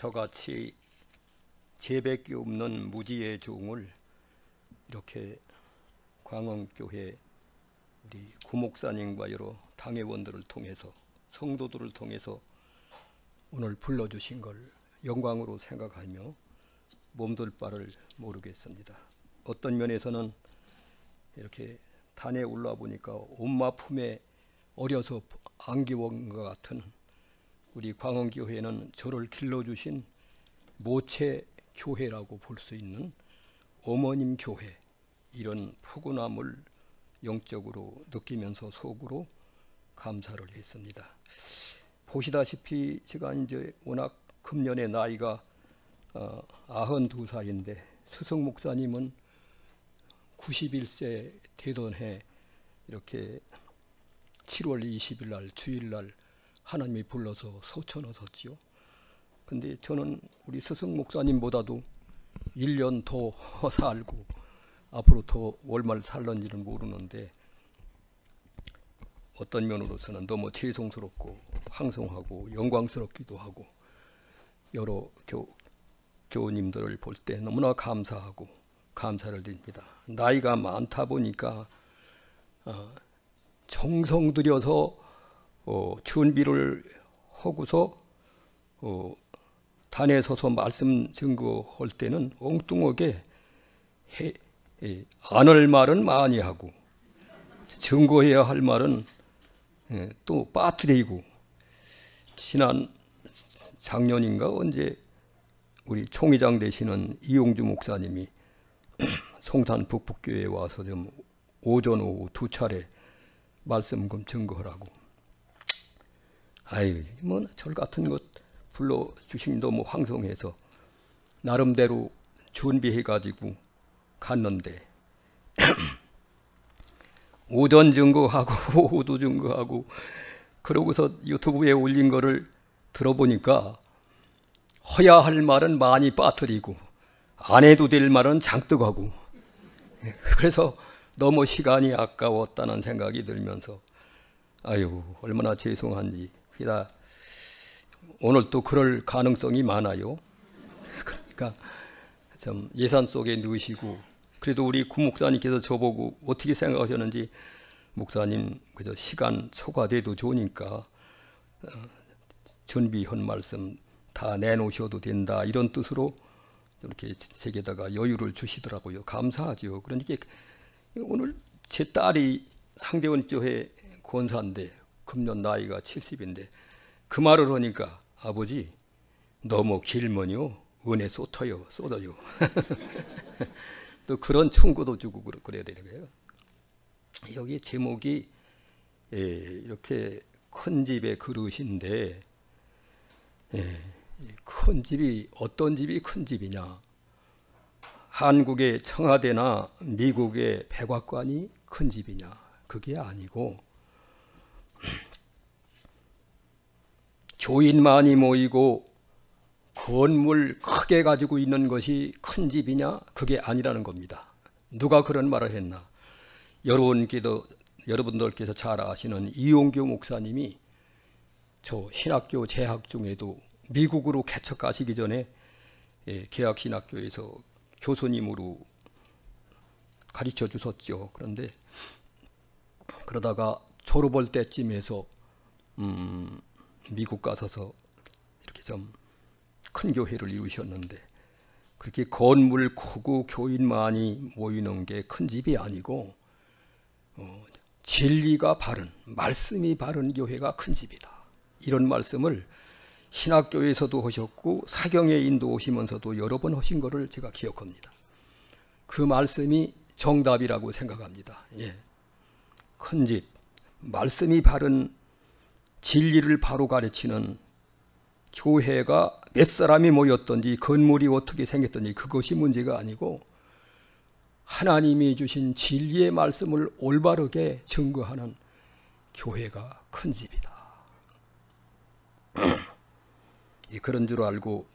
저같이 죄밖에 없는 무지의 종을 이렇게 광흥교회 우리 구목사님과 여러 당회원들을 통해서 성도들을 통해서 오늘 불러주신 걸 영광으로 생각하며 몸둘 바를 모르겠습니다. 어떤 면에서는 이렇게 단에 올라 보니까 엄마 품에 어려서 안기온 것 같은 우리 광흥교회는 저를 길러주신 모체 교회라고 볼 수 있는 어머님 교회, 이런 푸근함을 영적으로 느끼면서 속으로 감사를 했습니다. 보시다시피 제가 이제 워낙 금년에 나이가 92살인데 스승 목사님은 91세 되던 해 이렇게 7월 20일 날 주일날 하나님이 불러서 소천하셨지요. 근데 저는 우리 스승 목사님보다도 1년 더 살고 앞으로 더 얼마를 살는지는 모르는데 어떤 면으로서는 너무 죄송스럽고 황송하고 영광스럽기도 하고 여러 교우님들을 볼 때 너무나 감사하고 감사를 드립니다. 나이가 많다 보니까 정성 들여서 준비를 하고서 단에 서서 말씀 증거할 때는 엉뚱하게 안 할 말은 많이 하고 증거해야 할 말은 또 빠뜨리고, 지난 작년인가 언제 우리 총회장 되시는 이용주 목사님이 송산 북북교회에 와서 좀 오전 오후 2차례 말씀 좀 증거하라고. 아유, 뭐 절 같은 것 불러 주신 너무 황송해서 나름대로 준비해가지고 갔는데 오전 증거하고 오후도 증거하고 그러고서 유튜브에 올린 거를 들어보니까 해야 할 말은 많이 빠뜨리고 안 해도 될 말은 잔뜩 하고, 그래서 너무 시간이 아까웠다는 생각이 들면서 아유, 얼마나 죄송한지. 그러다 오늘 또 그럴 가능성이 많아요. 그러니까 좀 예산 속에 넣으시고, 그래도 우리 구 목사님께서 저보고 어떻게 생각하셨는지, 목사님 그저 시간 초과돼도 좋으니까 준비한 말씀 다 내놓으셔도 된다, 이런 뜻으로 이렇게 제게다가 여유를 주시더라고요. 감사하죠. 그러니까 오늘 제 딸이 상대원 교회 권사인데 금년 나이가 70인데 그 말을 하니까 아버지 너무 길면요 은혜 쏟아요. 또 그런 충고도 주고 그래야 되는 거예요. 여기 제목이 이렇게 큰 집의 그릇인데, 큰 집이 어떤 집이 큰 집이냐? 한국의 청와대나 미국의 백악관이 큰 집이냐? 그게 아니고 교인 많이 모이고 건물 크게 가지고 있는 것이 큰 집이냐? 그게 아니라는 겁니다. 누가 그런 말을 했나? 여러분들께서 잘 아시는 이용규 목사님이 저 신학교 재학 중에도 미국으로 개척 가시기 전에 개학신학교에서 교수님으로 가르쳐 주셨죠. 그런데 그러다가 졸업할 때쯤에서 미국 가서서 이렇게 좀 큰 교회를 이루셨는데, 그렇게 건물 크고 교인 많이 모이는 게 큰 집이 아니고 진리가 바른, 말씀이 바른 교회가 큰 집이다, 이런 말씀을 신학교에서도 하셨고 사경에 인도오시면서도 여러 번 하신 것을 제가 기억합니다. 그 말씀이 정답이라고 생각합니다. 큰 집, 말씀이 바른, 진리를 바로 가르치는 교회가 몇 사람이 모였던지 건물이 어떻게 생겼던지 그것이 문제가 아니고 하나님이 주신 진리의 말씀을 올바르게 증거하는 교회가 큰 집이다. 그런 줄 알고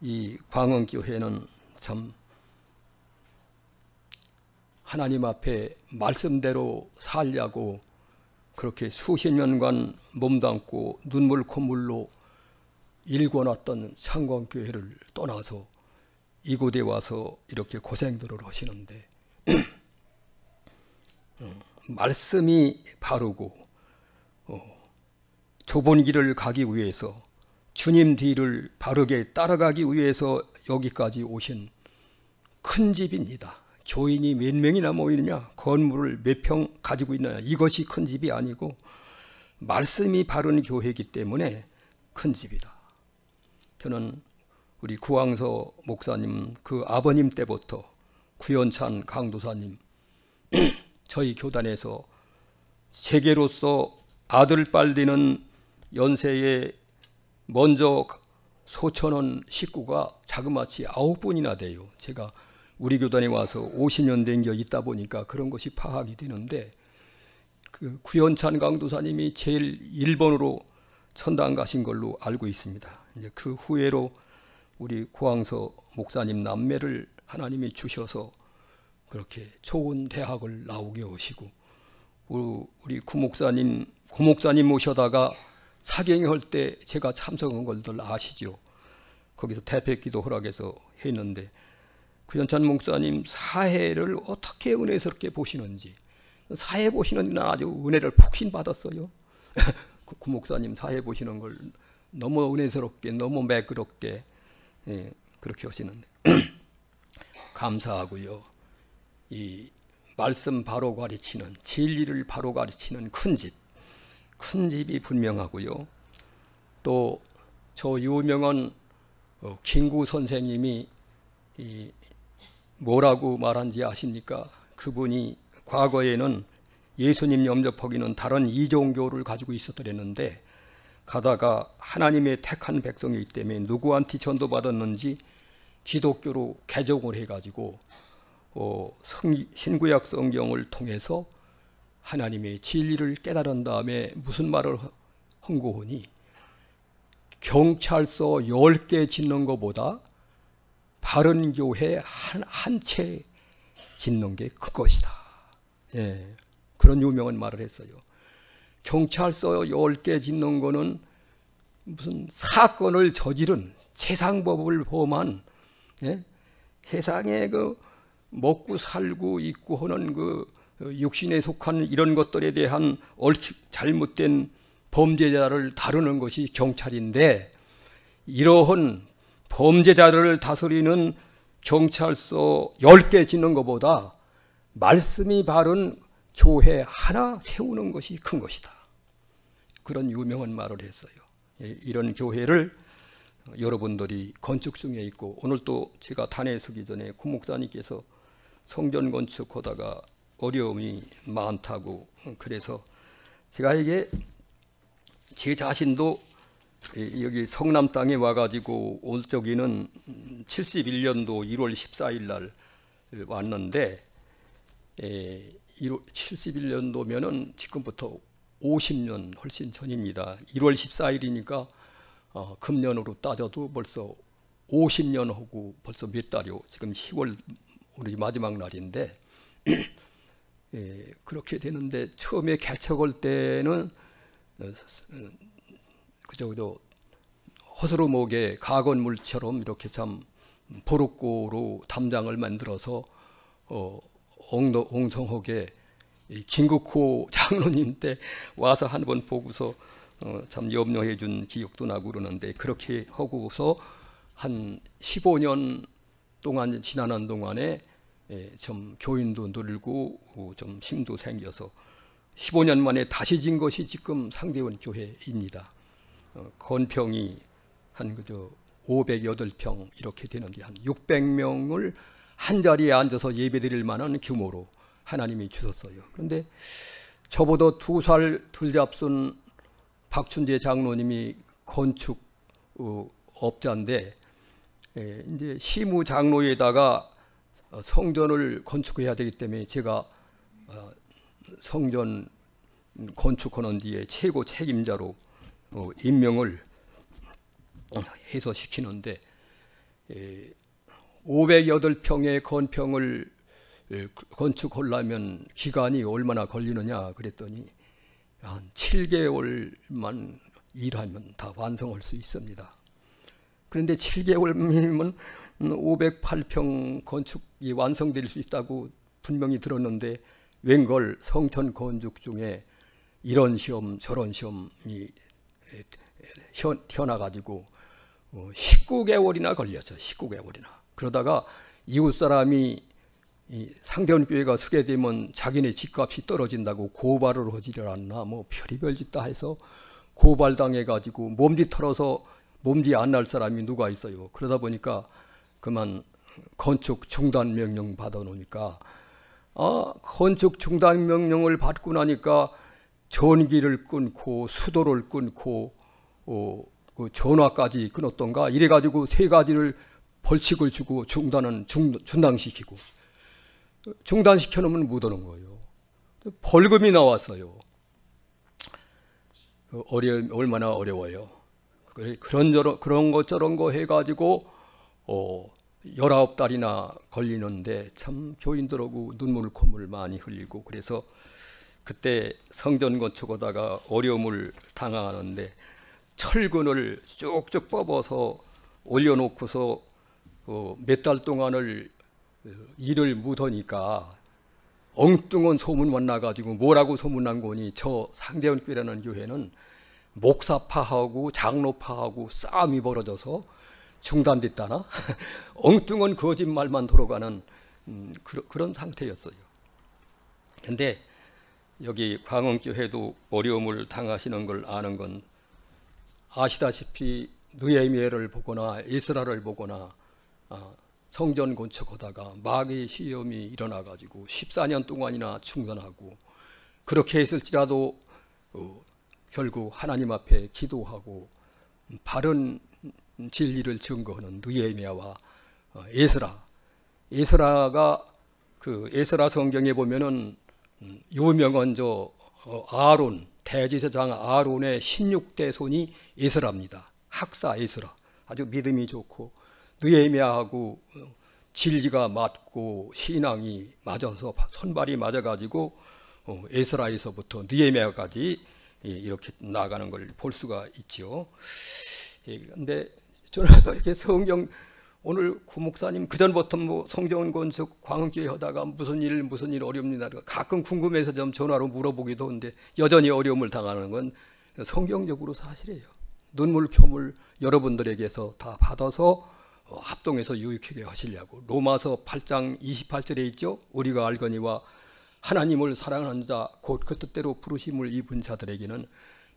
이 광흥교회는 참 하나님 앞에 말씀대로 살려고 그렇게 수십 년간 몸담고 눈물 콧물로 일궈놨던 창건교회를 떠나서 이곳에 와서 이렇게 고생들을 하시는데 말씀이 바르고 좁은 길을 가기 위해서 주님 뒤를 바르게 따라가기 위해서 여기까지 오신 큰 집입니다. 교인이 몇 명이나 모이느냐, 건물을 몇 평 가지고 있느냐, 이것이 큰 집이 아니고 말씀이 바른 교회이기 때문에 큰 집이다. 저는 우리 구황서 목사님 그 아버님 때부터 구연찬 강도사님 저희 교단에서 세계로서 아들 빨 되는 연세에 먼저 소천원 식구가 자그마치 9분이나 돼요. 제가 우리 교단에 와서 50년 된 게 있다 보니까 그런 것이 파악이 되는데, 그 구연찬 강도사님이 제일 1번으로 천당 가신 걸로 알고 있습니다. 이제 그 후회로 우리 구황서 목사님 남매를 하나님이 주셔서 그렇게 좋은 대학을 나오게 하시고, 우리 구목사님 모셔다가 사경할 때 제가 참석한 걸들 아시죠? 거기서 대표기도 허락해서 했는데, 구연찬 목사님 사회를 어떻게 은혜스럽게 보시는지, 사회 보시는 데는 아주 은혜를 폭신 받았어요. 그 구목사님 사회 보시는 걸 너무 은혜스럽게, 너무 매끄럽게 그렇게 하시는데 감사하고요. 이 말씀 바로 가르치는, 진리를 바로 가르치는 큰 집이 분명하고요. 또 저 유명한 김구 선생님이 뭐라고 말한지 아십니까? 그분이 과거에는 예수님 영접하기는 다른 이종교를 가지고 있었더랬는데, 가다가 하나님의 택한 백성이기 때문에 누구한테 전도받았는지 기독교로 개종을 해가지고 신구약 성경을 통해서 하나님의 진리를 깨달은 다음에 무슨 말을 한 거니, 경찰서 10개 짓는 것보다 바른 교회 한 채 짓는 게 큰 것이다. 예, 그런 유명한 말을 했어요. 경찰서 10개 짓는 거는 무슨 사건을 저지른 세상법을 범한, 세상에 그 먹고 살고 있고 하는 그 육신에 속한 이런 것들에 대한 잘못된 범죄자를 다루는 것이 경찰인데, 이러한 범죄자를 다스리는 경찰서 10개 짓는 것보다 말씀이 바른 교회 하나 세우는 것이 큰 것이다. 그런 유명한 말을 했어요. 이런 교회를 여러분들이 건축 중에 있고, 오늘 또 제가 단에 서기 전에 구 목사님께서 성전 건축하다가 어려움이 많다고, 그래서 제가 이게 제 자신도 여기 성남 땅에 와가지고 올 적에는 71년도 1월 14일 날 왔는데, 71년도면은 지금부터 50년 훨씬 전입니다. 1월 14일이니까 금년으로 따져도 벌써 50년 하고 벌써 몇 달이요. 지금 10월 우리 마지막 날인데 그렇게 되는데, 처음에 개척할 때는 그저 허스루목에 가건물처럼 이렇게 참 보르고로 담장을 만들어서 엉성하게 김국호 장로님 때 와서 한 번 보고서 참 염려해 준 기억도 나고 그러는데, 그렇게 하고서 한 15년 동안 지나는 동안에 좀 교인도 늘고 좀 힘도 생겨서 15년 만에 다시 진 것이 지금 상대원 교회입니다. 건평이 한 그저 508평 이렇게 되는데, 한 600명을 한 자리에 앉아서 예배드릴 만한 규모로 하나님이 주셨어요. 그런데 저보다 2살 덜 잡순 박춘재 장로님이 건축 업자인데, 이제 시무 장로에다가 성전을 건축해야 되기 때문에 제가 성전 건축하는 뒤에 최고 책임자로 임명을 해서 시키는데, 508평의 건평을 건축하려면 기간이 얼마나 걸리느냐 그랬더니 한 7개월만 일하면 다 완성할 수 있습니다. 그런데 7개월이면 508평 건축이 완성될 수 있다고 분명히 들었는데 웬걸 성천 건축 중에 이런 시험 저런 시험이 튀어나가지고 19개월이나 걸렸죠. 19개월이나. 그러다가 이웃 사람이 상대원 교회가 서게 되면 자기네 집값이 떨어진다고 고발을 하지를 않나 뭐 별의별 짓 다 해서 고발당해가지고 몸짓 털어서 몸짓 안 날 사람이 누가 있어요. 그러다 보니까 그만 건축 중단 명령 받아놓으니까 건축 중단 명령을 받고 나니까 전기를 끊고 수도를 끊고 그 전화까지 끊었던가 이래가지고 세 가지를 벌칙을 주고 중단시키고 중단시켜 놓으면 못 오는 거예요. 벌금이 나왔어요. 얼마나 어려워요. 그런 거 저런 거 해가지고 19달이나 걸리는데 참 교인들하고 눈물 콧물 많이 흘리고 그래서 그때 성전 건축하다가 어려움을 당하는데 철근을 쭉쭉 뽑아서 올려놓고서 몇 달 동안을 일을 묻으니까 엉뚱한 소문만 나가지고 뭐라고 소문난 거니 저 상대원교회라는 교회는 목사파하고 장로파하고 싸움이 벌어져서 중단됐다나 엉뚱한 거짓말만 돌아가는 그런 상태였어요. 근데 여기 광흥교회도 어려움을 당하시는 걸 아는 건 아시다시피 느헤미야를 보거나 에스라를 보거나 성전 건축하다가 마귀 시험이 일어나가지고 14년 동안이나 중단하고 그렇게 했을지라도 결국 하나님 앞에 기도하고 바른 진리를 증거하는 느헤미야와 에스라가 그 에스라 성경에 보면은 유명한 아론 대제사장 아론의 16대 손이 에스라입니다. 학사 에스라 아주 믿음이 좋고 느헤미야하고 진리가 맞고 신앙이 맞아서 손발이 맞아가지고 에스라에서부터 느헤미야까지 이렇게 나가는 걸 볼 수가 있죠. 그런데 저는 이렇게 성경 오늘 구목사님 그 전부터 뭐 성경 건축 광흥교회 하다가 무슨 일 어렵니다. 가끔 궁금해서 좀 전화로 물어보기도 하는데 여전히 어려움을 당하는 건 성경적으로 사실이에요. 눈물 켬을 여러분들에게서 다 받아서 합동해서 유익하게 하시려고 로마서 8장 28절에 있죠. 우리가 알거니와 하나님을 사랑하는 자 곧 그 뜻대로 부르심을 입은 자들에게는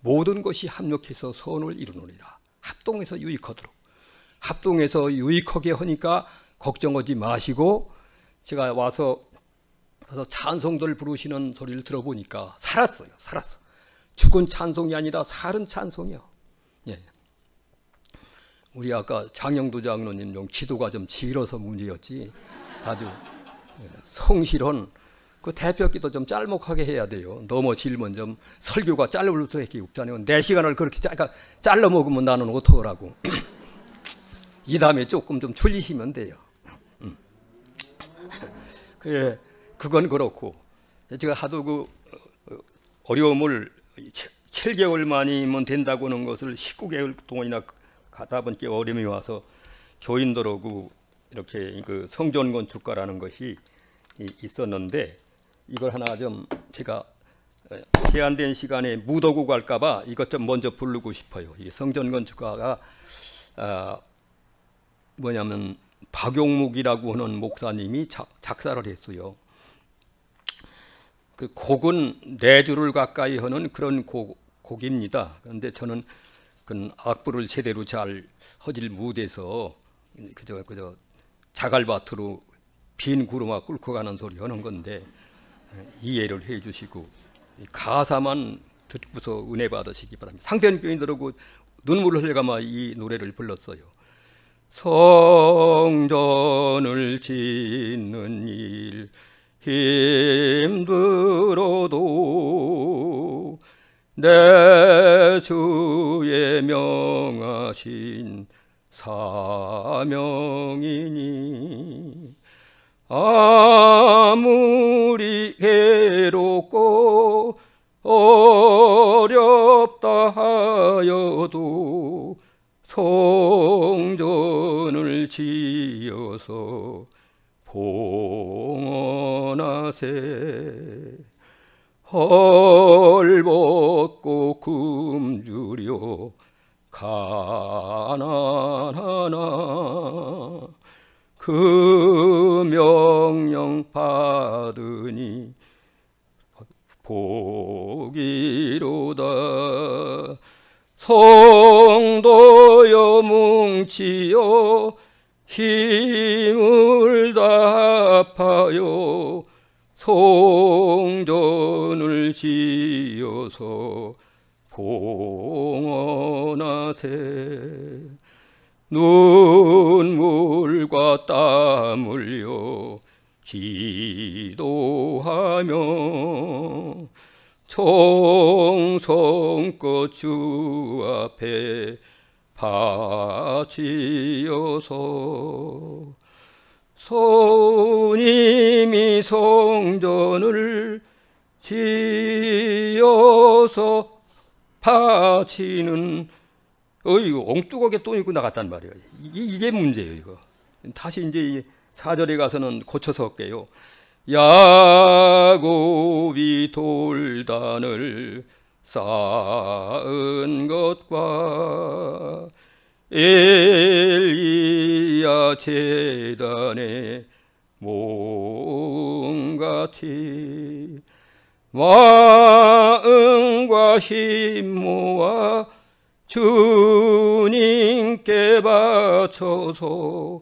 모든 것이 합력해서 선을 이루느니라. 합동해서 유익하도록. 합동해서 유익하게 하니까 걱정하지 마시고 제가 와서 찬송들 부르시는 소리를 들어보니까 살았어요. 죽은 찬송이 아니라 살은 찬송이요. 예. 우리 아까 장영도 장로님 좀 기도가 좀 길어서 문제였지 아주 성실한 그 대표기도 좀 짤목하게 해야 돼요. 너무 길면 좀 설교가 짧을 수밖에 없잖아요. 4시간을 그렇게 잘라 먹으면 나는 어떡하라고. 이 다음에 조금 좀 줄이시면 돼요. 그건 그렇고 제가 하도 그 어려움을 7개월 만이면 된다고 하는 것을 19개월 동안이나 가다 보니까 어려움이 와서 교인들하고 이렇게 그 성전 건축가라는 것이 있었는데 이걸 하나 좀 제가 제한된 시간에 못 오고 갈까봐 이것 좀 먼저 부르고 싶어요. 이 성전 건축가가 뭐냐면 박용묵이라고 하는 목사님이 작사를 했어요. 그 곡은 4줄을 가까이 하는 그런 곡입니다. 그런데 저는 그 악보를 제대로 잘 하질 못해서 그저 자갈밭으로 빈 구르마 꿇고 가는 소리 하는 건데 이해를 해 주시고 가사만 듣고서 은혜 받으시기 바랍니다. 상대는 교인들하고 눈물을 흘려가며 이 노래를 불렀어요. 성전을 짓는 일 힘들어도 내 주의 명하신 사명이니 아무리 괴롭고 어렵다 하여도 성전을 지어서 봉헌하세. 헐벗고 굶주려 가난하나 그 명령 받으니 복이로다. 성도여 뭉치어 힘을 다합하여 성전을 지어서 봉헌하세. 눈물과 땀 흘려 기도하며 정성껏 주 앞에 바치어서 손님이 성전을 지어서 바치는 이거 엉뚱하게 또 입고 나갔단 말이에요. 이게 문제예요. 이거 다시 이제 4절에 가서는 고쳐서 할게요. 야곱이 돌단을 쌓은 것과 엘리야 제단에 몸같이 마음과 힘 모아 주님께 바쳐서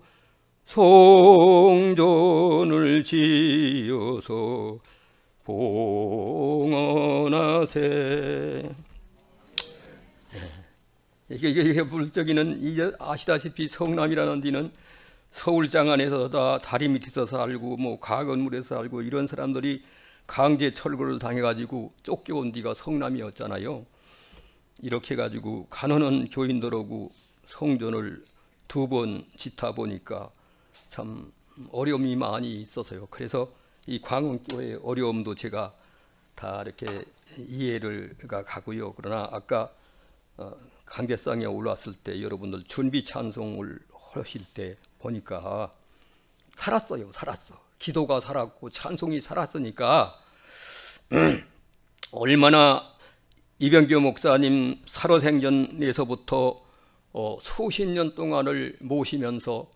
성전을 지어서 봉헌하세. 이게 물적이는 이제 아시다시피 성남이라는 데는 서울 장안에서 다 다리 밑에서 살고 뭐 가건물에서 살고 이런 사람들이 강제 철거를 당해가지고 쫓겨온 데가 성남이었잖아요. 이렇게 해가지고 가난한 교인들하고 성전을 2번 짓다 보니까 참 어려움이 많이 있어서요. 그래서 이 광흥교회 어려움도 제가 다 이렇게 이해를 가고요. 그러나 아까 강대상에 올랐을 때 여러분들 준비 찬송을 하실 때 보니까 살았어요. 살았어. 기도가 살았고 찬송이 살았으니까 얼마나 이병규 목사님 살아생전에서부터 수십 년 동안을 모시면서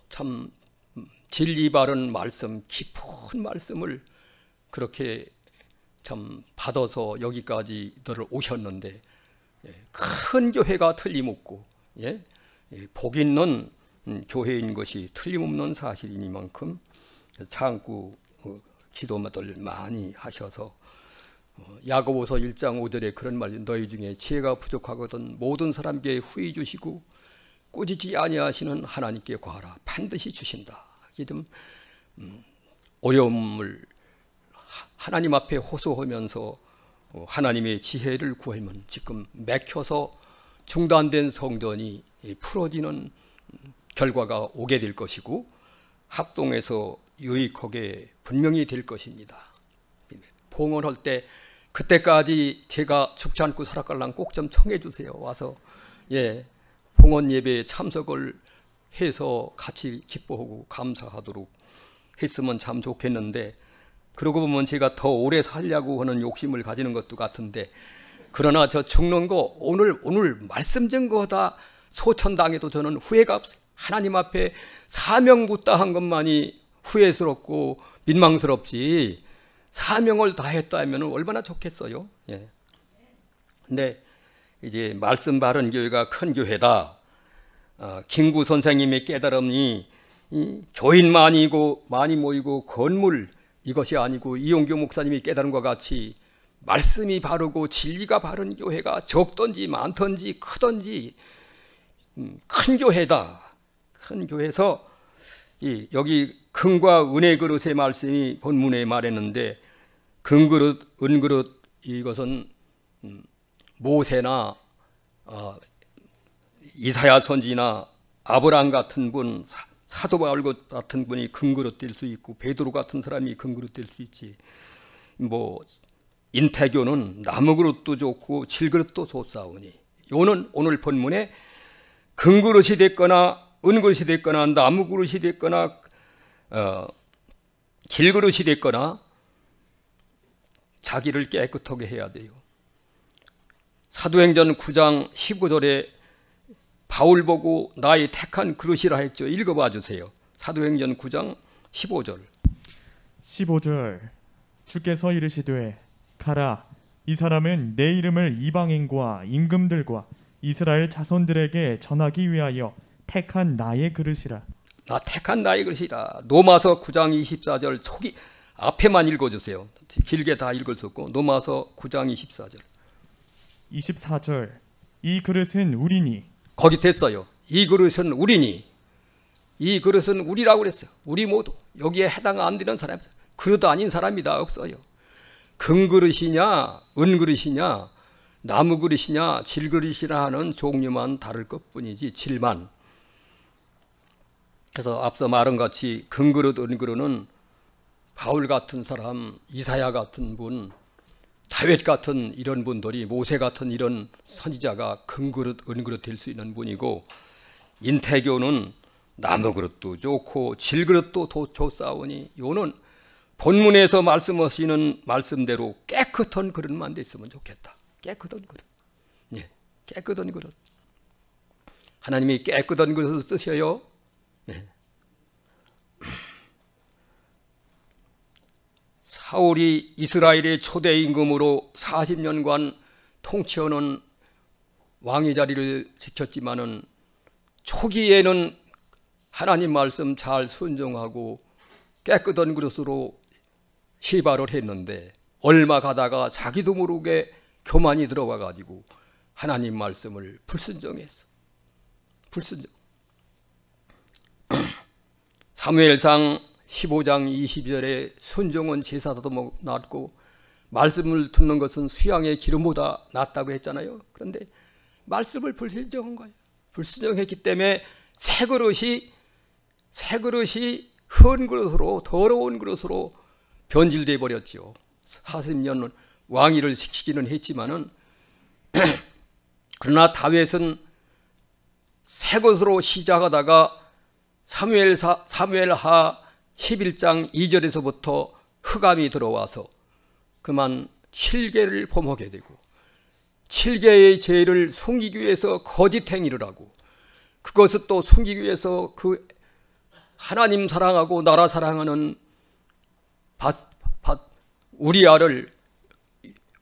참 진리 바른 말씀, 깊은 말씀을 그렇게 참 받아서 여기까지들 오셨는데 큰 교회가 틀림없고 복 있는 교회인 것이 틀림없는 사실이니만큼 참고 기도들 많이 하셔서 야고보서 1장 5절에 그런 말이 너희 중에 지혜가 부족하거든 모든 사람에게 후히 주시고 꾸짖지 아니하시는 하나님께 구하라 반드시 주신다. 좀 어려움을 하나님 앞에 호소하면서 하나님의 지혜를 구하면 지금 맥혀서 중단된 성전이 풀어지는 결과가 오게 될 것이고 합동해서 유익하게 분명히 될 것입니다. 봉헌할 때 그때까지 제가 죽지 않고 살아갈랑 꼭 좀 청해 주세요. 와서 봉헌 예배에 참석을 해서 같이 기뻐하고 감사하도록 했으면 참 좋겠는데 그러고 보면 제가 더 오래 살려고 하는 욕심을 가지는 것도 같은데 그러나 저 죽는 거 오늘 말씀 증거다 소천당해도 저는 후회가 없어요. 하나님 앞에 사명부다한 것만이 후회스럽고 민망스럽지 사명을 다했다면 얼마나 좋겠어요. 근데 이제 말씀 바른 교회가 큰 교회다. 김구 선생님의 깨달음이 교인 많이 모이고 건물 이것이 아니고 이용규 목사님이 깨달음과 같이 말씀이 바르고 진리가 바른 교회가 적든지 많든지 크든지 큰 교회다. 큰 교회에서 여기 금과 은의 그릇의 말씀이 본문에 말했는데 금그릇, 은그릇 이것은 모세나 이사야 선지나 아브라함 같은 분, 사도 바울 같은 분이 금그릇 될 수 있고 베드로 같은 사람이 금그릇 될 수 있지. 뭐 인태교는 나무 그릇도 좋고 질그릇도 좋사오니. 요는 오늘 본문에 금그릇이 됐거나 은그릇이 됐거나 나무그릇이 됐거나 질그릇이 됐거나 자기를 깨끗하게 해야 돼요. 사도행전 9장 15절에 바울 보고 나의 택한 그릇이라 했죠. 읽어봐 주세요. 사도행전 9장 15절. 15절. 주께서 이르시되 가라, 이 사람은 내 이름을 이방인과 임금들과 이스라엘 자손들에게 전하기 위하여 택한 나의 그릇이라. 나 택한 나의 그릇이라. 로마서 9장 24절 초기 앞에만 읽어주세요. 길게 다 읽을 수 없고 로마서 9장 24절. 24절. 이 그릇은 우리니. 거기 됐어요. 이 그릇은 우리니. 이 그릇은 우리라고 그랬어요. 우리 모두 여기에 해당 안 되는 사람, 그릇 아닌 사람이 다 없어요. 금그릇이냐 은그릇이냐 나무그릇이냐 질그릇이라 하는 종류만 다를 것뿐이지 질만. 그래서 앞서 말한 같이 금그릇 은그릇은 바울 같은 사람, 이사야 같은 분, 다윗 같은 이런 분들이, 모세 같은 이런 선지자가 금그릇 은그릇 될 수 있는 분이고, 인태교는 나무그릇도 좋고 질그릇도 좋사오니 요는 본문에서 말씀하시는 말씀대로 깨끗한 그릇만 됐으면 좋겠다. 깨끗한 그릇. 예, 깨끗한 그릇. 하나님이 깨끗한 그릇을 쓰셔요. 예. 사울이 이스라엘의 초대 임금으로 40년간 통치하는 왕의 자리를 지켰지만은 초기에는 하나님 말씀 잘 순종하고 깨끗한 그릇으로 시발을 했는데 얼마 가다가 자기도 모르게 교만이 들어와 가지고 하나님 말씀을 불순종했어. 불순종. 사무엘상 15장 20절에 순종은 제사보다 낫고 말씀을 듣는 것은 수양의 기름보다 낫다고 했잖아요. 그런데 말씀을 불순종한 거예요. 불순종했기 때문에 새 그릇이 헌 그릇으로, 더러운 그릇으로 변질돼 버렸죠. 40년 왕위를 지키기는 했지만은 그러나 다윗은 새 것으로 시작하다가 사무엘하 11장 2절에서부터 흑암이 들어와서 그만 7개를 범하게 되고 7개의 죄를 숨기기 위해서 거짓 행위를 하고 그것을 또 숨기기 위해서 그 하나님 사랑하고 나라 사랑하는 우리아를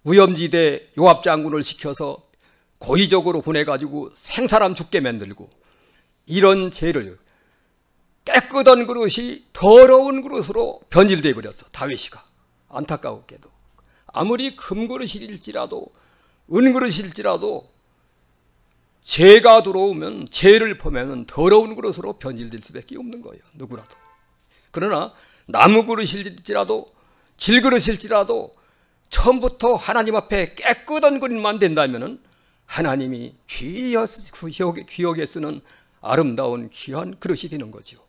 위험지대 요압 장군을 시켜서 고의적으로 보내가지고 생사람 죽게 만들고 이런 죄를 깨끗한 그릇이 더러운 그릇으로 변질되어 버렸어. 다윗이가. 안타까웠게도. 아무리 금그릇일지라도 은그릇일지라도 죄가 들어오면 죄를 보면 더러운 그릇으로 변질될 수밖에 없는 거예요. 누구라도. 그러나 나무 그릇일지라도 질그릇일지라도 처음부터 하나님 앞에 깨끗한 그릇만 된다면 하나님이 귀하게 쓰는 아름다운 귀한 그릇이 되는 거죠.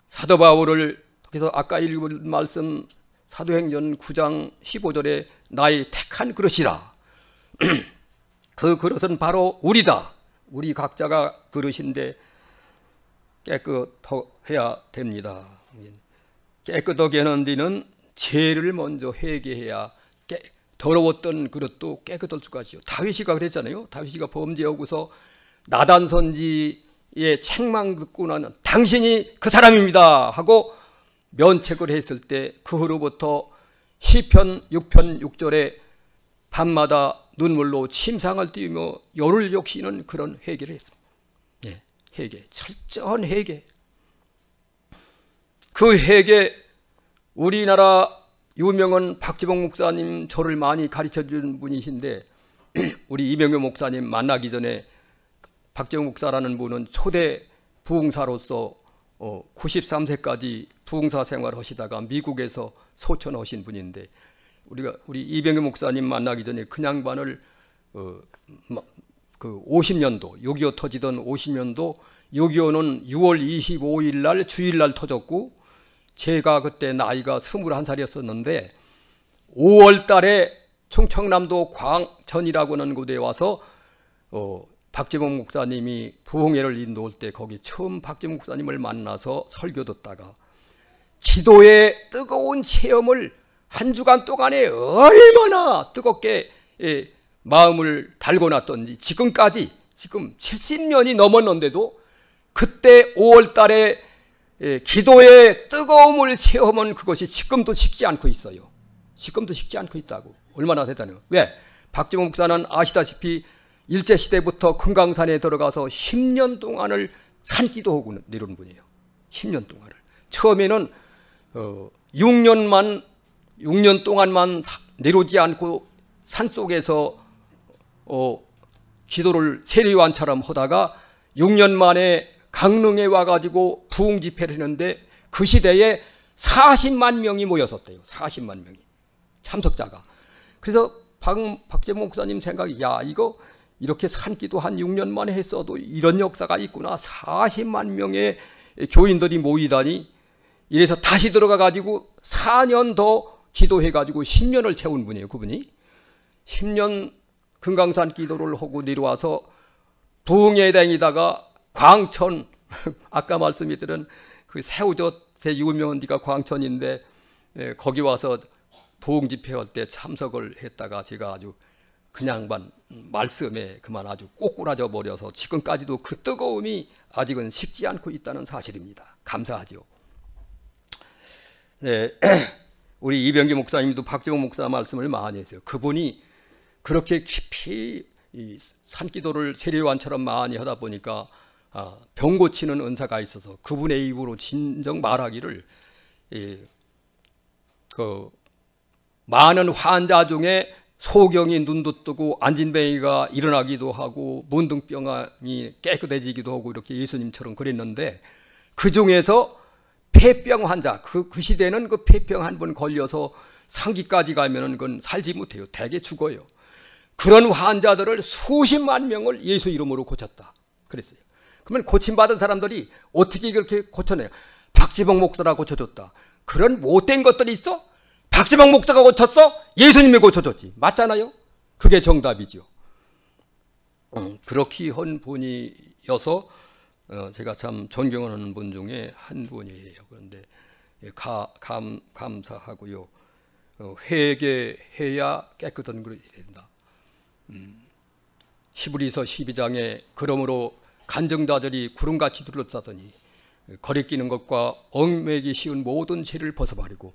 사도 바울을 그래서 아까 읽은 말씀 사도행전 9장 15절에 나의 택한 그릇이라. 그 그릇은 바로 우리다. 우리 각자가 그릇인데 깨끗해야 됩니다. 깨끗하게 하는 데는 죄를 먼저 회개해야 더러웠던 그릇도 깨끗할 수가 있죠. 다윗이가 그랬잖아요. 다윗이가 범죄하고서 나단 선지의 책망 듣고 나는 당신이 그 사람입니다 하고 면책을 했을 때 그 후로부터 시편 6편 6절에 밤마다 눈물로 침상을 띄우며 열을 적시는 그런 회개를 했습니다. 예, 회개, 철저한 회개. 그 회개, 우리나라 유명한 박지봉 목사님 저를 많이 가르쳐준 분이신데 우리 이병규 목사님 만나기 전에 박지봉 목사라는 분은 초대 부흥사로서 93세까지 부흥사 생활을 하시다가 미국에서 소천하신 분인데 우리 이병규 목사님 만나기 전에 그 양반을 그 50년도 6.25 터지던 50년도 6.25는 6월 25일 날 주일날 터졌고 제가 그때 나이가 21살이었었는데 5월 달에 충청남도 광천이라고 하는 곳에 와서 박지봉 목사님이 부흥회를 인도할 때 거기 처음 박지봉 목사님을 만나서 설교 듣다가 기도의 뜨거운 체험을 한 주간 동안에 얼마나 뜨겁게 마음을 달궈놨던지 지금까지 지금 70년이 넘었는데도 그때 5월 달에 기도의 뜨거움을 체험한 그것이 지금도 식지 않고 있어요. 지금도 식지 않고 있다고. 얼마나 대단해요. 왜? 박지봉 목사는 아시다시피 일제시대부터 금강산에 들어가서 10년 동안을 산기도하고 내려온 분이에요. 10년 동안을. 처음에는 6년 동안만 내려오지 않고 산속에서 기도를 세례요한처럼 하다가 6년 만에 강릉에 와가지고 부흥 집회를 했는데 그 시대에 40만 명이 모였었대요. 40만 명이 참석자가. 그래서 박재봉 목사님 생각이 야 이거 이렇게 산기도 한 6년 만에 했어도 이런 역사가 있구나. 40만 명의 교인들이 모이다니. 이래서 다시 들어가가지고 4년 더 기도해가지고 10년을 채운 분이에요. 그분이 10년 금강산 기도를 하고 내려와서 부흥회 다니다가 광천 아까 말씀드린 그 새우젓의 유명한 데가 광천인데 거기 와서 부흥 집회할 때 참석을 했다가 제가 아주 그냥만 말씀에 그만 아주 꼬꾸라져 버려서 지금까지도 그 뜨거움이 아직은 식지 않고 있다는 사실입니다. 감사하죠. 네, 우리 이병기 목사님도 박재봉 목사 말씀을 많이 했어요. 그분이 그렇게 깊이 이 산기도를 세례요한처럼 많이 하다 보니까 병 고치는 은사가 있어서 그분의 입으로 진정 말하기를 그 많은 환자 중에 소경이 눈도 뜨고 안진뱅이가 일어나기도 하고 문둥병이 깨끗해지기도 하고 이렇게 예수님처럼 그랬는데 그 중에서 폐병 환자 그 시대는 그 폐병 한 번 걸려서 상기까지 가면은 그건 살지 못해요. 대개 죽어요. 그런 환자들을 수십만 명을 예수 이름으로 고쳤다. 그랬어요. 그러면 고침받은 사람들이 어떻게 그렇게 고쳐내요? 박지봉 목사가 고쳐줬다. 그런 못된 것들이 있어? 박지봉 목사가 고쳤어? 예수님이 고쳐줬지. 맞잖아요? 그게 정답이죠. 그렇게 한 분이어서 제가 참 존경하는 분 중에 한 분이에요. 그런데 감사하고요. 회개해야 깨끗한 그릇이 된다. 히브리서 12장에 그러므로 간증자들이 구름같이 둘러싸더니 거리끼는 것과 얽매기 쉬운 모든 죄를 벗어버리고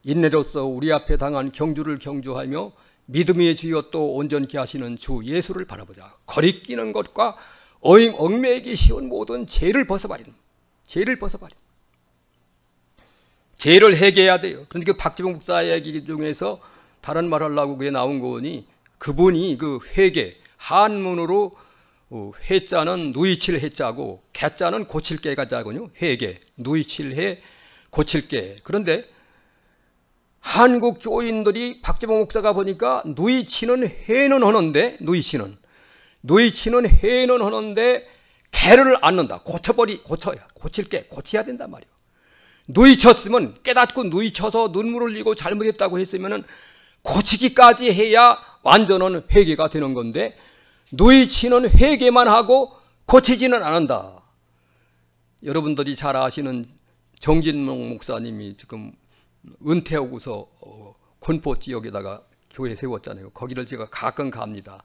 인내로서 우리 앞에 당한 경주를 경주하며 믿음의 주여 또 온전케 하시는 주 예수를 바라보자. 거리끼는 것과 얽매기 쉬운 모든 죄를 벗어버리는 죄를 해결해야 돼요. 그런데 그 박지봉 목사 얘기 중에서 다른 말 하려고 그게 나온 거니 그분이 그 회개 한문으로 회자는 누이칠 해자고 개자는 고칠 개가 자군요. 회개 누이칠 해 고칠 개. 그런데 한국 교인들이 박지봉 목사가 보니까 누이치는 해는 하는데 누이치는 해는 하는데 개를 앓는다. 고쳐야 고칠 게 고쳐야 된단 말이에요. 누이쳤으면 깨닫고 누이쳐서 눈물 흘리고 잘못했다고 했으면은 고치기까지 해야 완전한 회개가 되는 건데 누이치는 회개만 하고 고치지는 않는다. 여러분들이 잘 아시는 정진몽 목사님이 지금 은퇴하고서 군포 지역에다가 교회 세웠잖아요. 거기를 제가 가끔 갑니다.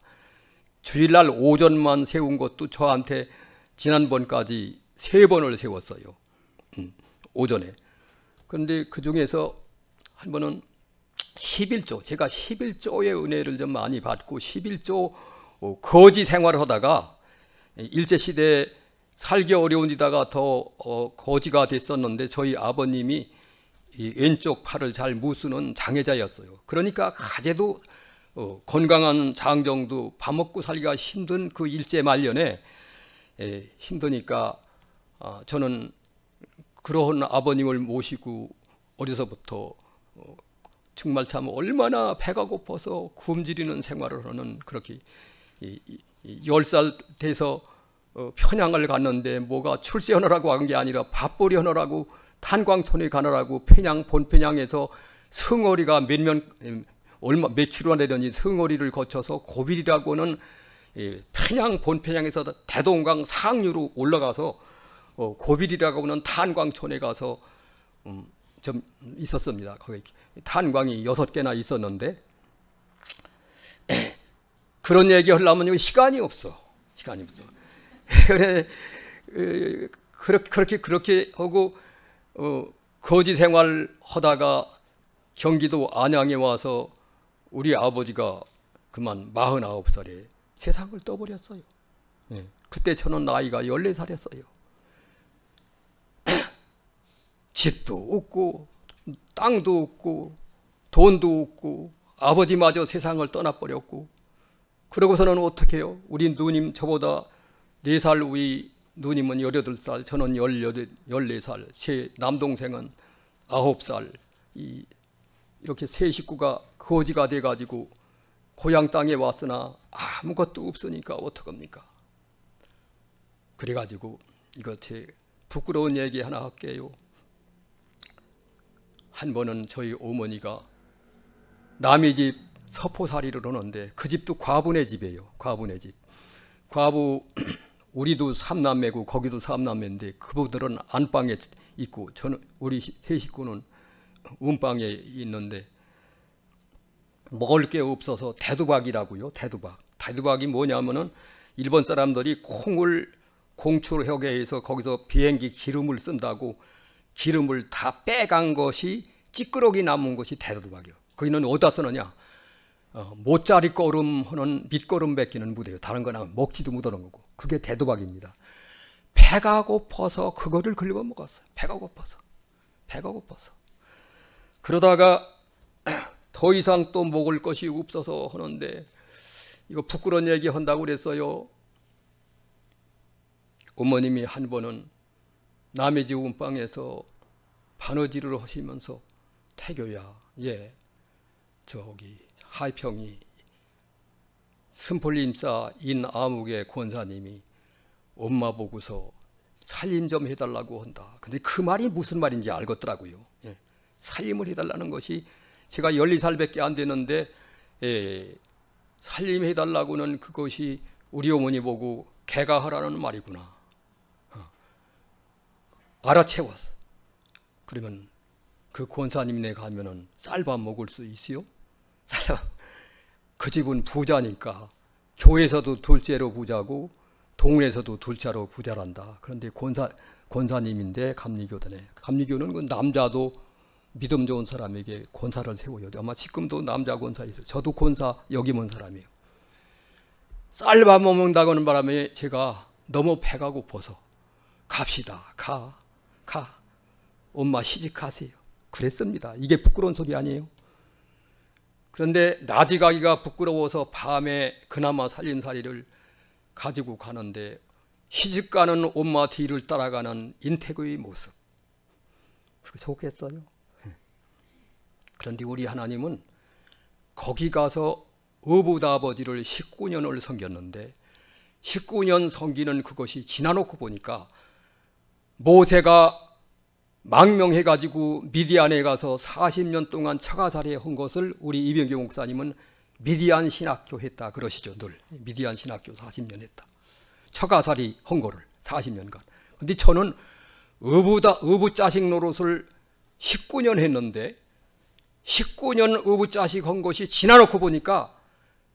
주일날 오전만 세운 것도 저한테 지난번까지 3번을 세웠어요. 오전에. 그런데 그 중에서 한 번은 11조, 제가 11조의 은혜를 좀 많이 받고 11조 거지 생활을 하다가 일제시대에 살기 어려운 데다가 더 거지가 됐었는데 저희 아버님이 이 왼쪽 팔을 잘 못 쓰는 장애자였어요. 그러니까 가재도 건강한 장정도 밥 먹고 살기가 힘든 그 일제 말년에 힘드니까 저는 그러한 아버님을 모시고 어려서부터 정말 참 얼마나 배가 고파서 굶주리는 생활을 하는 그렇게 10살 돼서 편양을 갔는데 뭐가 출세하느라고 한 게 아니라 밥벌이 하느라고 탄광촌에 가느라고 본편양에서 승어리가 몇 킬로나 되더니 승어리를 거쳐서 고빌이라고는 평양 본평양에서 대동강 상류로 올라가서 고빌이라고 하는 탄광촌에 가서 좀 있었습니다. 거기 탄광이 6개나 있었는데 그런 얘기 하려면 시간이 없어. 그래 그렇게 하고 거지 생활 하다가 경기도 안양에 와서 우리 아버지가 그만 49살에 세상을 떠버렸어요. 그때 저는 나이가 14살이었어요. 집도 없고 땅도 없고 돈도 없고 아버지마저 세상을 떠나버렸고, 그러고서는 어떻게 해요? 우리 누님 저보다 4살 위 누님은 18살, 저는 14살, 제 남동생은 9살, 이렇게 세 식구가 거지가 돼가지고 고향 땅에 왔으나 아무것도 없으니까 어떡합니까? 그래가지고 이거 제 부끄러운 얘기 하나 할게요. 한 번은 저희 어머니가 남의 집 서포살이를 하는데 그 집도 과부네 집이에요. 과부네 집. 과부 우리도 3남매고 거기도 3남매인데 그분들은 안방에 있고 저는 우리 세 식구는 움방에 있는데 먹을 게 없어서 대두박이라고요. 대두박이 뭐냐면은 일본 사람들이 콩을 공출하게 해서 거기서 비행기 기름을 쓴다고 기름을 다 빼간 것이 찌끄러기 남은 것이 대두박이요. 거기는 어디다 쓰느냐? 모짜리 거름 하는 밑거름 뱉기는 못해요. 다른 거나 먹지도 못하는 거고. 그게 대두박입니다. 배가 고파서 그거를 긁어 먹었어요. 배가 고파서. 그러다가 더 이상 또 먹을 것이 없어서 하는데 이거 부끄러운 얘기 한다고 그랬어요. 어머님이 한 번은 남의 집 운방에서 바느질을 하시면서 태교야, 저기 하이평이 승폴림사 인아무개 권사님이 엄마 보고서 살림 좀 해달라고 한다. 근데 그 말이 무슨 말인지 알겠더라고요. 살림을 해달라는 것이 제가 12살밖에 안 되는데 살림해달라고는 그것이 우리 어머니 보고 개가 하라는 말이구나. 알아채웠어. 그러면 그 권사님네 가면은 쌀밥 먹을 수 있어요? 그 집은 부자니까 교회에서도 둘째로 부자고 동네에서도 둘째로 부자란다. 그런데 권사님인데 감리교는 그 남자도 믿음 좋은 사람에게 권사를 세워요. 아마 지금도 남자 권사 있어요. 저도 권사 여기면 사람이에요. 쌀밥 먹는다고는 바람에 제가 너무 배가 고파서 갑시다. 가. 엄마 시집가세요. 그랬습니다. 이게 부끄러운 소리 아니에요? 그런데 낮에 가기가 부끄러워서 밤에 그나마 살림살이를 가지고 가는데 시집가는 엄마 뒤를 따라가는 인태구의 모습. 그렇게 좋겠어요? 그런데 우리 하나님은 거기 가서 어부다아버지를 19년을 섬겼는데 19년 섬기는 그것이 지나놓고 보니까 모세가 망명해가지고 미디안에 가서 40년 동안 처가살이 한 것을 우리 이병규 목사님은 미디안 신학교 했다 그러시죠. 늘 미디안 신학교 40년 했다. 처가살이 한 거를 40년간. 근데 저는 어부 자식 노릇을 19년 했는데 19년 어부 자식 한 것이 지나놓고 보니까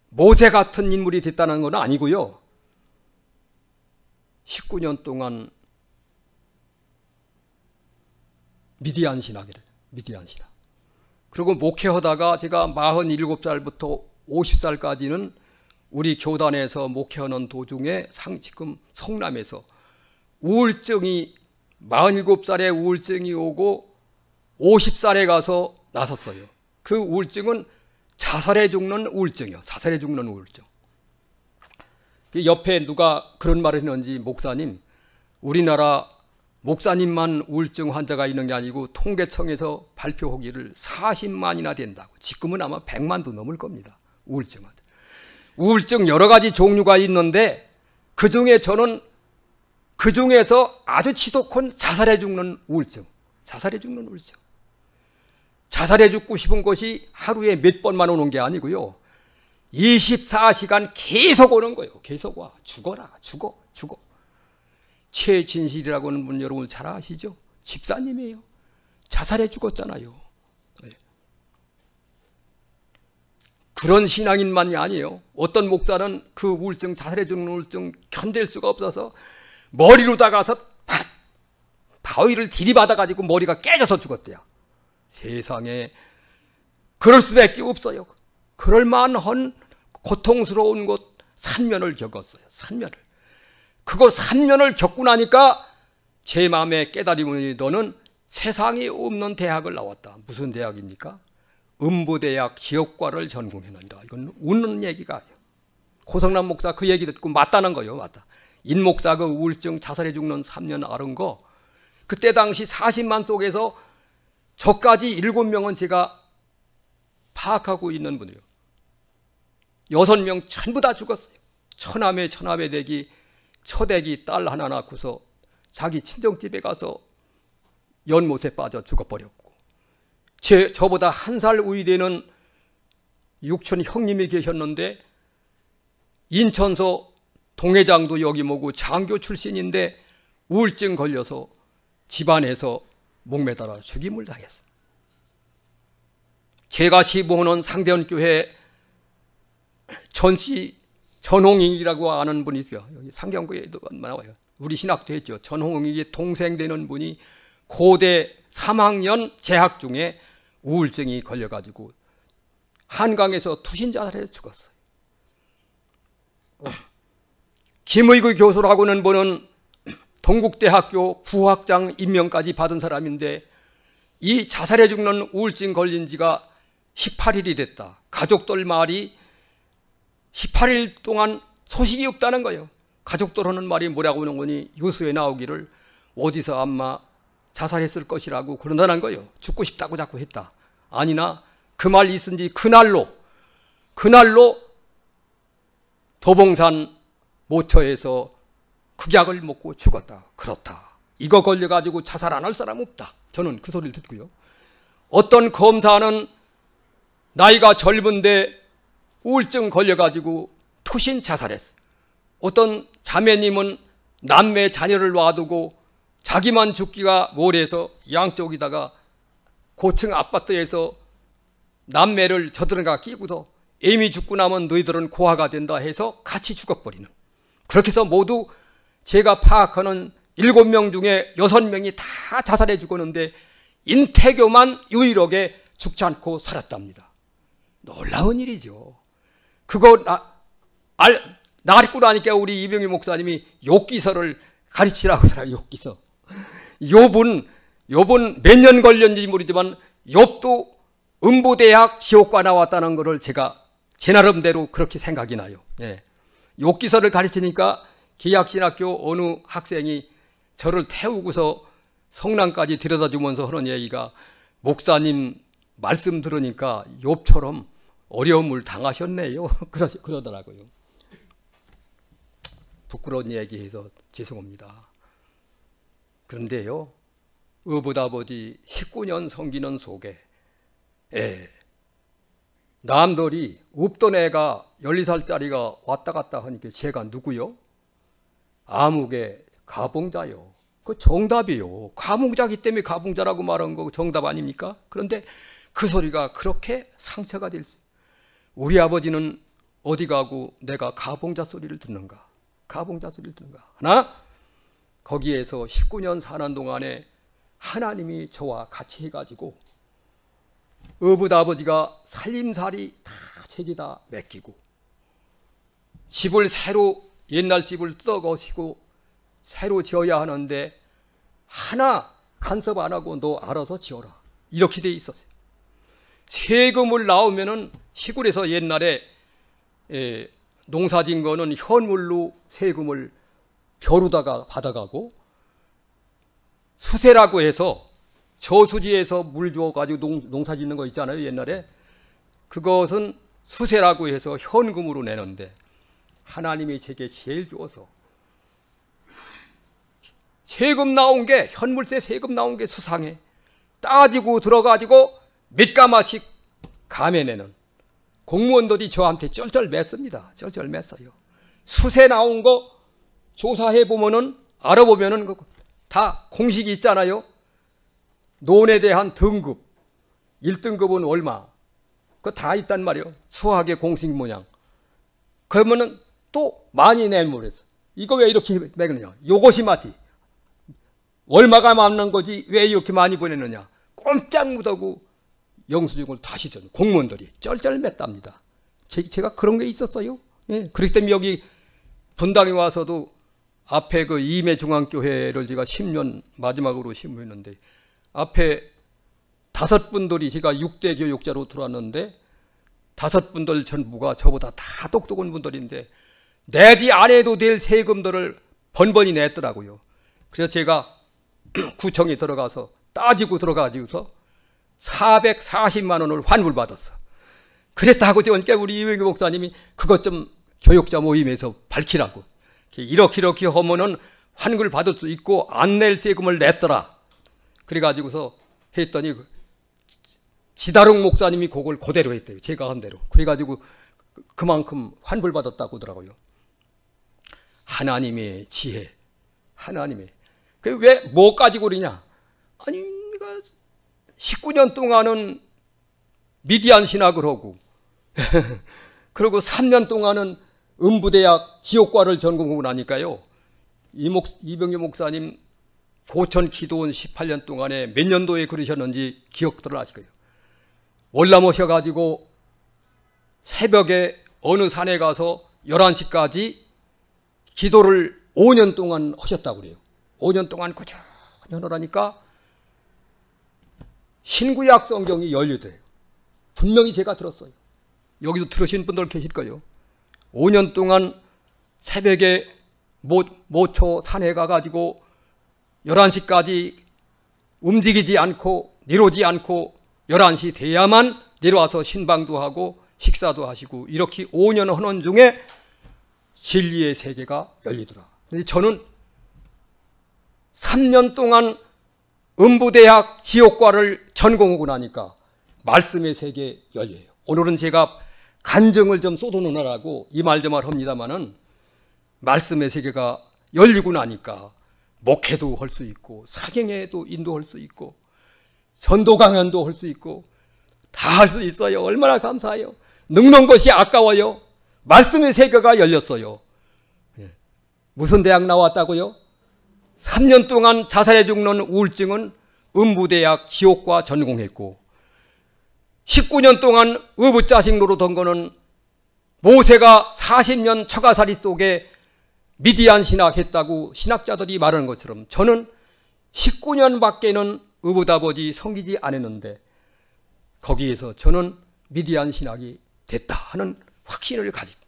모세 같은 인물이 됐다는 건 아니고요. 19년 동안 미디안 신학이래요. 미디안 신학. 그리고 목회하다가 제가 47살부터 50살까지는 우리 교단에서 목회하는 도중에 지금 성남에서 우울증이 47살에 우울증이 오고 50살에 가서 나섰어요. 그 우울증은 자살해 죽는 우울증이요. 자살해 죽는 우울증. 옆에 누가 그런 말을 했는지 목사님, 우리나라 목사님만 우울증 환자가 있는 게 아니고 통계청에서 발표하기를 40만이나 된다고. 지금은 아마 100만도 넘을 겁니다. 우울증 환자. 우울증 여러 가지 종류가 있는데 그중에 그중에서 아주 지독한 자살해 죽는 우울증. 자살해 죽고 싶은 것이 하루에 몇 번만 오는 게 아니고요. 24시간 계속 오는 거예요. 계속 와. 죽어라. 죽어. 최진실이라고 하는 분 여러분 잘 아시죠? 집사님이에요. 자살해 죽었잖아요. 그런 신앙인만이 아니에요. 어떤 목사는 그 우울증, 자살해 죽는 우울증 견딜 수가 없어서 머리로 다가서 바위를 들이받아가지고 머리가 깨져서 죽었대요. 세상에 그럴 수밖에 없어요. 그럴 만한 고통스러운 곳 산면을 겪었어요. 산면을. 그거 산면을 겪고 나니까 제 마음에 깨달음이 너는 세상에 없는 대학을 나왔다. 무슨 대학입니까? 음부대학 지역과를 전공했는다. 이건 웃는 얘기가 아니에요. 고성남 목사 그 얘기 듣고 맞다는 거예요. 맞다. 인 목사 그 우울증 자살해 죽는 3년 앓은 거 그때 당시 40만 속에서 저까지 7명은 제가 파악하고 있는 분이에요. 6명 전부 다 죽었어요. 처남에 되기 처대기 딸 하나 낳고서 자기 친정집에 가서 연못에 빠져 죽어버렸고 저보다 1살 우위되는 육촌 형님이 계셨는데 인천서 동회장도 여기 뭐고 장교 출신인데 우울증 걸려서 집안에서 목매달아 죽임을 당했어요. 제가 시봉하는 상대원교회 전씨 전홍익이라고 아는 분이 있어요. 여기 상경구에도 나와요. 우리 신학도 했죠. 전홍익의 동생 되는 분이 고대 3학년 재학 중에 우울증이 걸려가지고 한강에서 투신자살해서 죽었어요. 김의구 교수라고 하는 분은 동국대학교 부학장 임명까지 받은 사람인데 이 자살해 죽는 우울증 걸린 지가 18일이 됐다. 가족들 말이 18일 동안 소식이 없다는 거예요. 가족들 하는 말이 뭐라고 하는 거니 뉴스에 나오기를 어디서 아마 자살했을 것이라고 그런다는 거예요. 죽고 싶다고 자꾸 했다. 아니나 그 말 있은 지 그날로 도봉산 모처에서 극약을 먹고 죽었다. 그렇다. 이거 걸려가지고 자살 안 할 사람 없다. 저는 그 소리를 듣고요. 어떤 검사는 나이가 젊은데 우울증 걸려가지고 투신 자살했어요. 어떤 자매님은 남매 자녀를 놔두고 자기만 죽기가 모래서 양쪽에다가 고층 아파트에서 남매를 저들어가 끼고서 애미 죽고 나면 너희들은 고아가 된다 해서 같이 죽어버리는. 그렇게 해서 모두 제가 파악하는 7명 중에 6명이 다 자살해 죽었는데 인태교만 유일하게 죽지 않고 살았답니다. 놀라운 일이죠. 그거 날 꾸라니까 우리 이병희 목사님이 욥기서를 가르치라고 하더라고요. 욥기서. 욥은 몇 년 걸렸는지 모르지만 욥도 음부대학 지옥과 나왔다는 것을 제가 제 나름대로 그렇게 생각이 나요. 예. 욥기서를 가르치니까 기약신학교 어느 학생이 저를 태우고서 성남까지 데려다 주면서 하는 얘기가 목사님 말씀 들으니까 욥처럼 어려움을 당하셨네요. 그러더라고요. 부끄러운 얘기해서 죄송합니다. 그런데요, 어부다버지 19년 섬기는 속에 남들이 없던 애가 12살짜리가 왔다 갔다 하니까 제가 누구요? 암흑의 가봉자요. 그 정답이요. 가봉자기 때문에 가봉자라고 말한 거 정답 아닙니까? 그런데 그 소리가 그렇게 상처가 될 수. 우리 아버지는 어디 가고 내가 가봉자 소리를 듣는가? 가봉자 소리를 듣는가? 하나, 거기에서 19년 사는 동안에 하나님이 저와 같이 해가지고 어부다버지가 살림살이 다 책에다 맡기고 집을 새로 옛날 집을 뜯어거시고 새로 지어야 하는데 하나 간섭 안 하고 너 알아서 지어라. 이렇게 돼 있었어요. 세금을 나오면은 시골에서 옛날에 농사진 거는 현물로 세금을 벼루다가 받아가고 수세라고 해서 저수지에서 물 주어가지고 농사 짓는 거 있잖아요. 옛날에 그것은 수세라고 해서 현금으로 내는데 하나님이 제게 제일 주어서 세금 나온 게 현물세 세금 나온 게 수상해. 따지고 들어가지고 몇 가마씩 감해내는 공무원들이 저한테 쩔쩔맸습니다. 쩔쩔맸어요. 수세 나온 거 조사해 보면은 알아보면은 다 공식이 있잖아요. 논에 대한 등급, 1등급은 얼마, 그거 다 있단 말이에요. 수학의 공식 모양. 그러면은 또 많이 내물에서 이거 왜 이렇게 매그느냐? 요것이 맞지. 얼마가 맞는 거지 왜 이렇게 많이 보내느냐? 꼼짝 못하고 영수증을 다시 전 공무원들이 쩔쩔맸답니다. 제가 그런 게 있었어요. 예. 그렇기 때문에 여기 분당에 와서도 앞에 그 임해중앙교회를 제가 10년 마지막으로 신부했는데 앞에 5분들이 제가 6대 교육자로 들어왔는데 5분들 전부가 저보다 다 똑똑한 분들인데 내지 안 해도 될 세금들을 번번이 냈더라고요. 그래서 제가 구청에 들어가서 따지고 들어가지고서 440만 원을 환불받았어. 그랬다고 저니까 우리 이병규 목사님이 그것 좀 교육자 모임에서 밝히라고. 이렇게 하면은 환불 받을 수 있고 안 낼 세금을 냈더라. 그래가지고서 했더니 지다롱 목사님이 그걸 그대로 했대요. 제가 한 대로. 그래가지고 그만큼 환불 받았다고 하더라고요. 하나님의 지혜, 하나님의. 그 왜 뭐 가지고 그러냐? 아니, 내가 19년 동안은 미디안 신학을 하고 그리고 3년 동안은 음부대학 지옥과를 전공하고 나니까요. 이병규 목사님 고천 기도원 18년 동안에 몇 년도에 그러셨는지 기억들을 아실 거예요. 올라모셔가지고 새벽에 어느 산에 가서 11시까지 기도를 5년 동안 하셨다고 그래요. 5년 동안 꾸준히 하라니까 신구약 성경이 열리더래요. 분명히 제가 들었어요. 여기도 들으신 분들 계실 거예요. 5년 동안 새벽에 모초 산에 가가지고 11시까지 움직이지 않고 내려오지 않고 11시 돼야만 내려와서 신방도 하고 식사도 하시고 이렇게 5년 하는 중에 진리의 세계가 열리더라. 근데 저는 3년 동안 음부대학 지옥과를 전공하고 나니까 말씀의 세계 열려요. 오늘은 제가 간증을 좀 쏟아놓으라고 이 말 저 말 합니다마는 말씀의 세계가 열리고 나니까 목회도 할 수 있고 사경회도 인도할 수 있고 전도 강연도 할 수 있고 다 할 수 있어요. 얼마나 감사해요. 늙는 것이 아까워요. 말씀의 세계가 열렸어요. 무슨 대학 나왔다고요? 3년 동안 자살해 죽는 우울증은 음부대학 지옥과 전공했고 19년 동안 의붓자식 노릇한 거는 모세가 40년 처가살이 속에 미디안 신학했다고 신학자들이 말하는 것처럼 저는 19년밖에는 의붓아버지 섬기지 않았는데 거기에서 저는 미디안 신학이 됐다 하는 확신을 가지고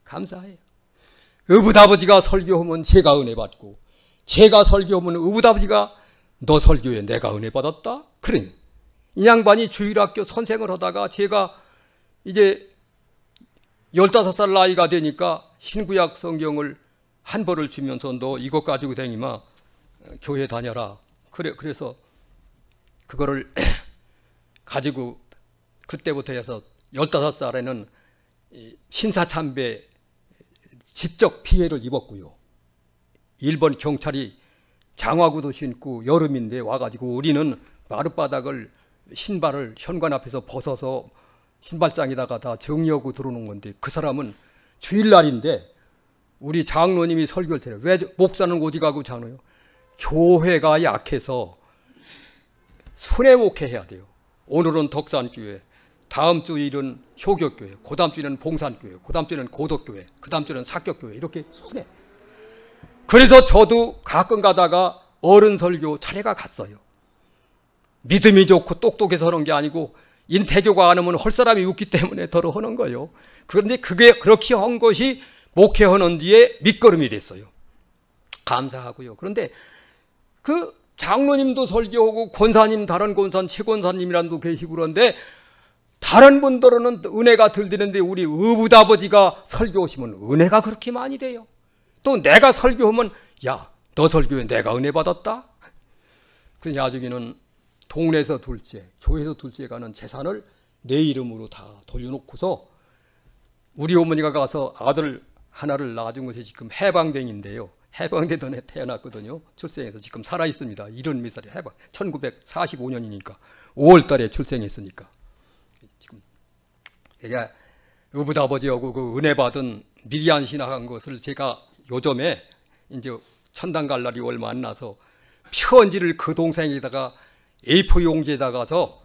감사해요. 의붓아버지가 설교하면 제가 은혜 받고 제가 설교하면 의붓아버지가 너 설교에 내가 은혜 받았다? 그러니 이 양반이 주일학교 선생을 하다가 제가 이제 15살 나이가 되니까 신구약 성경을 한 벌을 주면서 너 이것 가지고 다니마 교회 다녀라. 그래서 그거를 가지고 그때부터 해서 15살에는 신사참배 직접 피해를 입었고요. 일본 경찰이 장화구도 신고 여름인데 와가지고 우리는 마룻바닥을 신발을 현관 앞에서 벗어서 신발장에다가 다 정리하고 들어오는 건데 그 사람은 주일날인데 우리 장로님이 설교를 드려요. 왜 목사는 어디 가고 장로요? 교회가 약해서 순회 목회해야 돼요. 오늘은 덕산교회, 다음 주일은 효교교회, 그 다음 주에는 봉산교회, 그 다음 주에는 고덕교회, 그 다음 주에는 사격교회 이렇게 순회. 그래서 저도 가끔 가다가 어른 설교 차례가 갔어요. 믿음이 좋고 똑똑해서 하는 게 아니고 인태교가 안 하면 할 사람이 없기 때문에 더러 하는 거예요. 그런데 그게 그렇게 한 것이 목회하는 뒤에 밑거름이 됐어요. 감사하고요. 그런데 그 장로님도 설교하고 권사님, 다른 권사님, 최권사님이란도 계시고 그런데 다른 분들은 은혜가 덜 되는데 우리 의붓아버지가 설교하시면 은혜가 그렇게 많이 돼요. 또 내가 설교하면 야, 너 설교에 내가 은혜 받았다? 그래서 나중에는 동네에서 둘째, 교회에서 둘째 가는 재산을 내 이름으로 다 돌려놓고서 우리 어머니가 가서 아들 하나를 낳아준 것이 지금 해방댕인데요. 해방되던 해 태어났거든요. 출생해서 지금 살아 있습니다. 70몇 살에 해방. 1945년이니까 5월 달에 출생했으니까. 지금 제가 의붓아버지하고 그 은혜 받은 미리안 신학한 것을 제가 요즘에 이제 천당 갈 날이 얼마 안 나서 편지를 그 동생에다가 A4 용지에다가서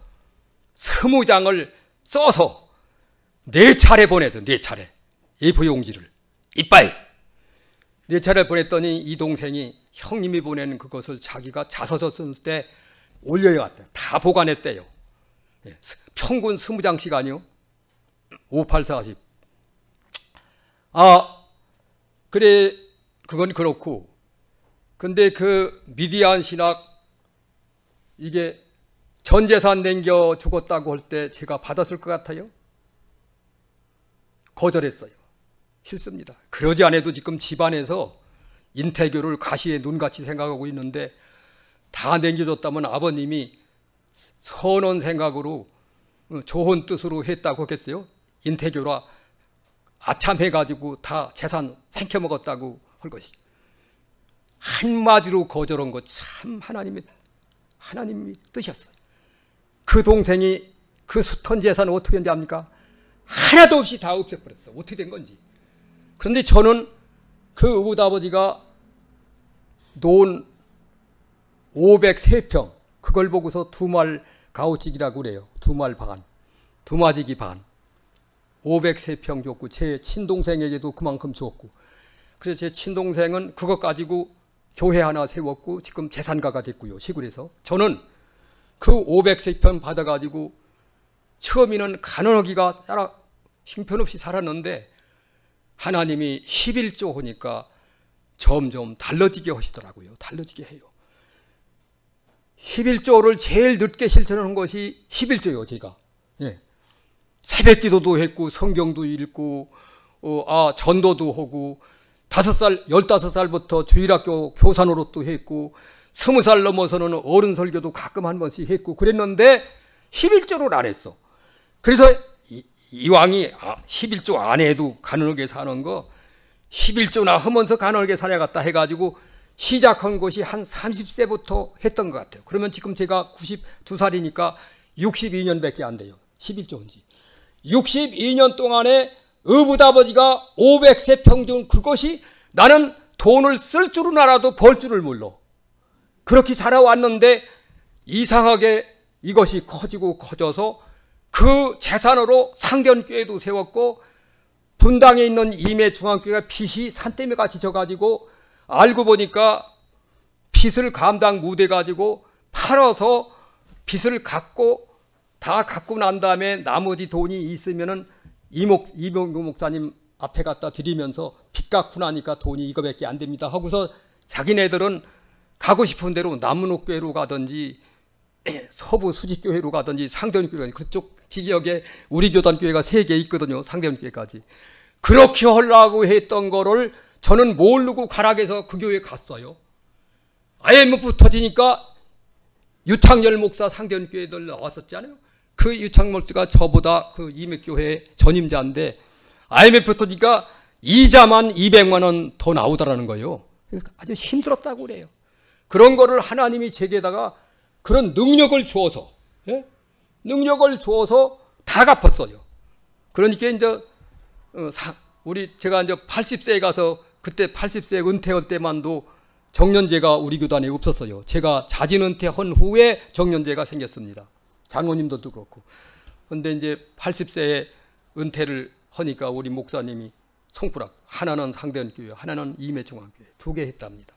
20장을 써서 4차례 보내서 4차례 A4 용지를 이빨 4차례 보냈더니 이 동생이 형님이 보낸 그것을 자기가 자서서 쓸 때 올려야 왔대요. 다 보관했대요. 평균 20장씩 아니요? 5, 8, 40. 그래 그건 그렇고 근데 그 미디안 신학 이게 전 재산 남겨 죽었다고 할 때 제가 받았을 것 같아요? 거절했어요. 싫습니다. 그러지 않아도 지금 집안에서 인태교를 가시의 눈같이 생각하고 있는데 다 남겨줬다면 아버님이 선한 생각으로 좋은 뜻으로 했다고 했겠어요? 인태교라 아참해가지고 다 재산 생켜먹었다고 할 것이. 한마디로 거절한 것 참 하나님이 뜻이었어요. 그 동생이 그 숱한 재산을 어떻게 했는지 압니까? 하나도 없이 다 없애버렸어. 어떻게 된 건지. 그런데 저는 그 의붓아버지가 놓은 503평 그걸 보고서 2말 가오찌기라고 그래요. 2말 반, 2마지기 반 503평 줬고 제 친동생에게도 그만큼 줬고 그래서 제 친동생은 그것 가지고 교회 하나 세웠고 지금 재산가가 됐고요. 시골에서. 저는 그 503평 받아가지고 처음에는 가난하기가 형편없이 살았는데 하나님이 11조 하니까 점점 달라지게 하시더라고요. 달라지게 해요. 11조를 제일 늦게 실천한 것이 11조예요. 제가. 예. 새벽 기도도 했고 성경도 읽고 전도도 하고 15살부터 주일학교 교사 노릇도 했고 20살 넘어서는 어른 설교도 가끔 한 번씩 했고 그랬는데 11조를 안 했어. 그래서 이왕이 11조 안에도 가난하게 사는 거 11조나 하면서 가난하게 살아갔다 해가지고 시작한 것이 한 30세부터 했던 것 같아요. 그러면 지금 제가 92살이니까 62년밖에 안 돼요. 11조인지. 62년 동안에 의붓아버지가 503평 준 그것이 나는 돈을 쓸 줄은 알아도 벌 줄을 몰라. 그렇게 살아왔는데 이상하게 이것이 커지고 커져서 그 재산으로 상견교회도 세웠고 분당에 있는 임해중앙교회가 빚이 산더미 같이 져가지고 알고 보니까 빚을 감당 못해가지고 팔아서 빚을 갚고 다 갚고 난 다음에 나머지 돈이 있으면은 이병규 목사님 앞에 갖다 드리면서 빚 갚고 나니까 돈이 이거밖에 안 됩니다 하고서 자기네들은 가고 싶은 대로 남문옥교회로 가든지 서부 수직교회로 가든지 상대원교회가 그쪽 지역에 우리 교단교회가 3개 있거든요. 상대원교회까지. 그렇게 하려고 했던 거를 저는 모르고 가락에서 그 교회에 갔어요. IMF 터지니까 유창열 목사 상대원교회들 나왔었잖아요. 그 유창열 목사가 저보다 그 임ек교회 전임자인데 IMF 터지니까 이자만 200만 원 더 나오더라는 거예요. 아주 힘들었다고 그래요. 그런 거를 하나님이 제게다가 그런 능력을 주어서, 예? 능력을 주어서 다 갚았어요. 그러니까 이제 제가 이제 80세에 가서 그때 80세 은퇴할 때만도 정년제가 우리 교단에 없었어요. 제가 자진 은퇴한 후에 정년제가 생겼습니다. 장로님들도 그렇고. 그런데 이제 80세에 은퇴를 하니까 우리 목사님이 손가락 하나는 상대원교회, 하나는 임해중앙교회 2개 했답니다.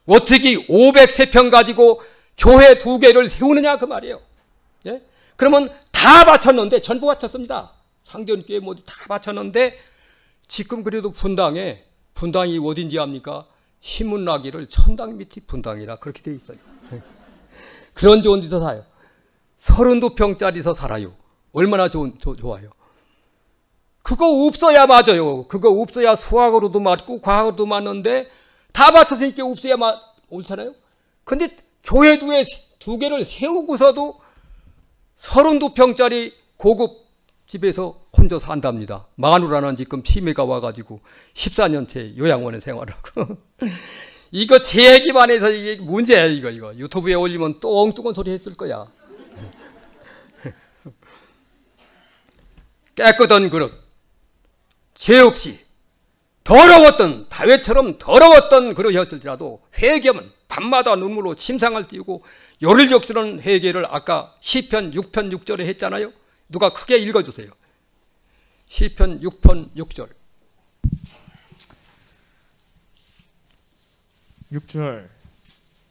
어떻게 503평 가지고 교회 2개를 세우느냐 그 말이에요. 예? 그러면 다 바쳤는데 전부 바쳤습니다. 상대원교회 모두 다 바쳤는데 지금 그래도 분당이 어딘지 압니까? 신문 나기를 천당 밑이 분당이라 그렇게 돼 있어요. 그런 좋은 데서 사요. 32평짜리서 살아요. 얼마나 좋아요. 그거 없어야 맞아요. 그거 없어야 수학으로도 맞고 과학으로도 맞는데 다 맞췄으니까 없어야 옳잖아요. 근데 교회 2개를 세우고서도 32평짜리 고급 집에서 혼자 산답니다. 마누라는 지금 치매가 와가지고 14년째 요양원에 생활하고. 이거 제 얘기만 해서 이게 문제야. 이거 유튜브에 올리면 또 엉뚱한 소리 했을 거야. 깨끗한 그릇, 죄 없이 더러웠던 다윗처럼 더러웠던 그릇이었을지라도 회개하면 밤마다 눈물로 침상을 띄우고 열을 적시는 회개를 아까 시편 6편 6절에 했잖아요. 누가 크게 읽어주세요. 시편 6편 6절. 6절.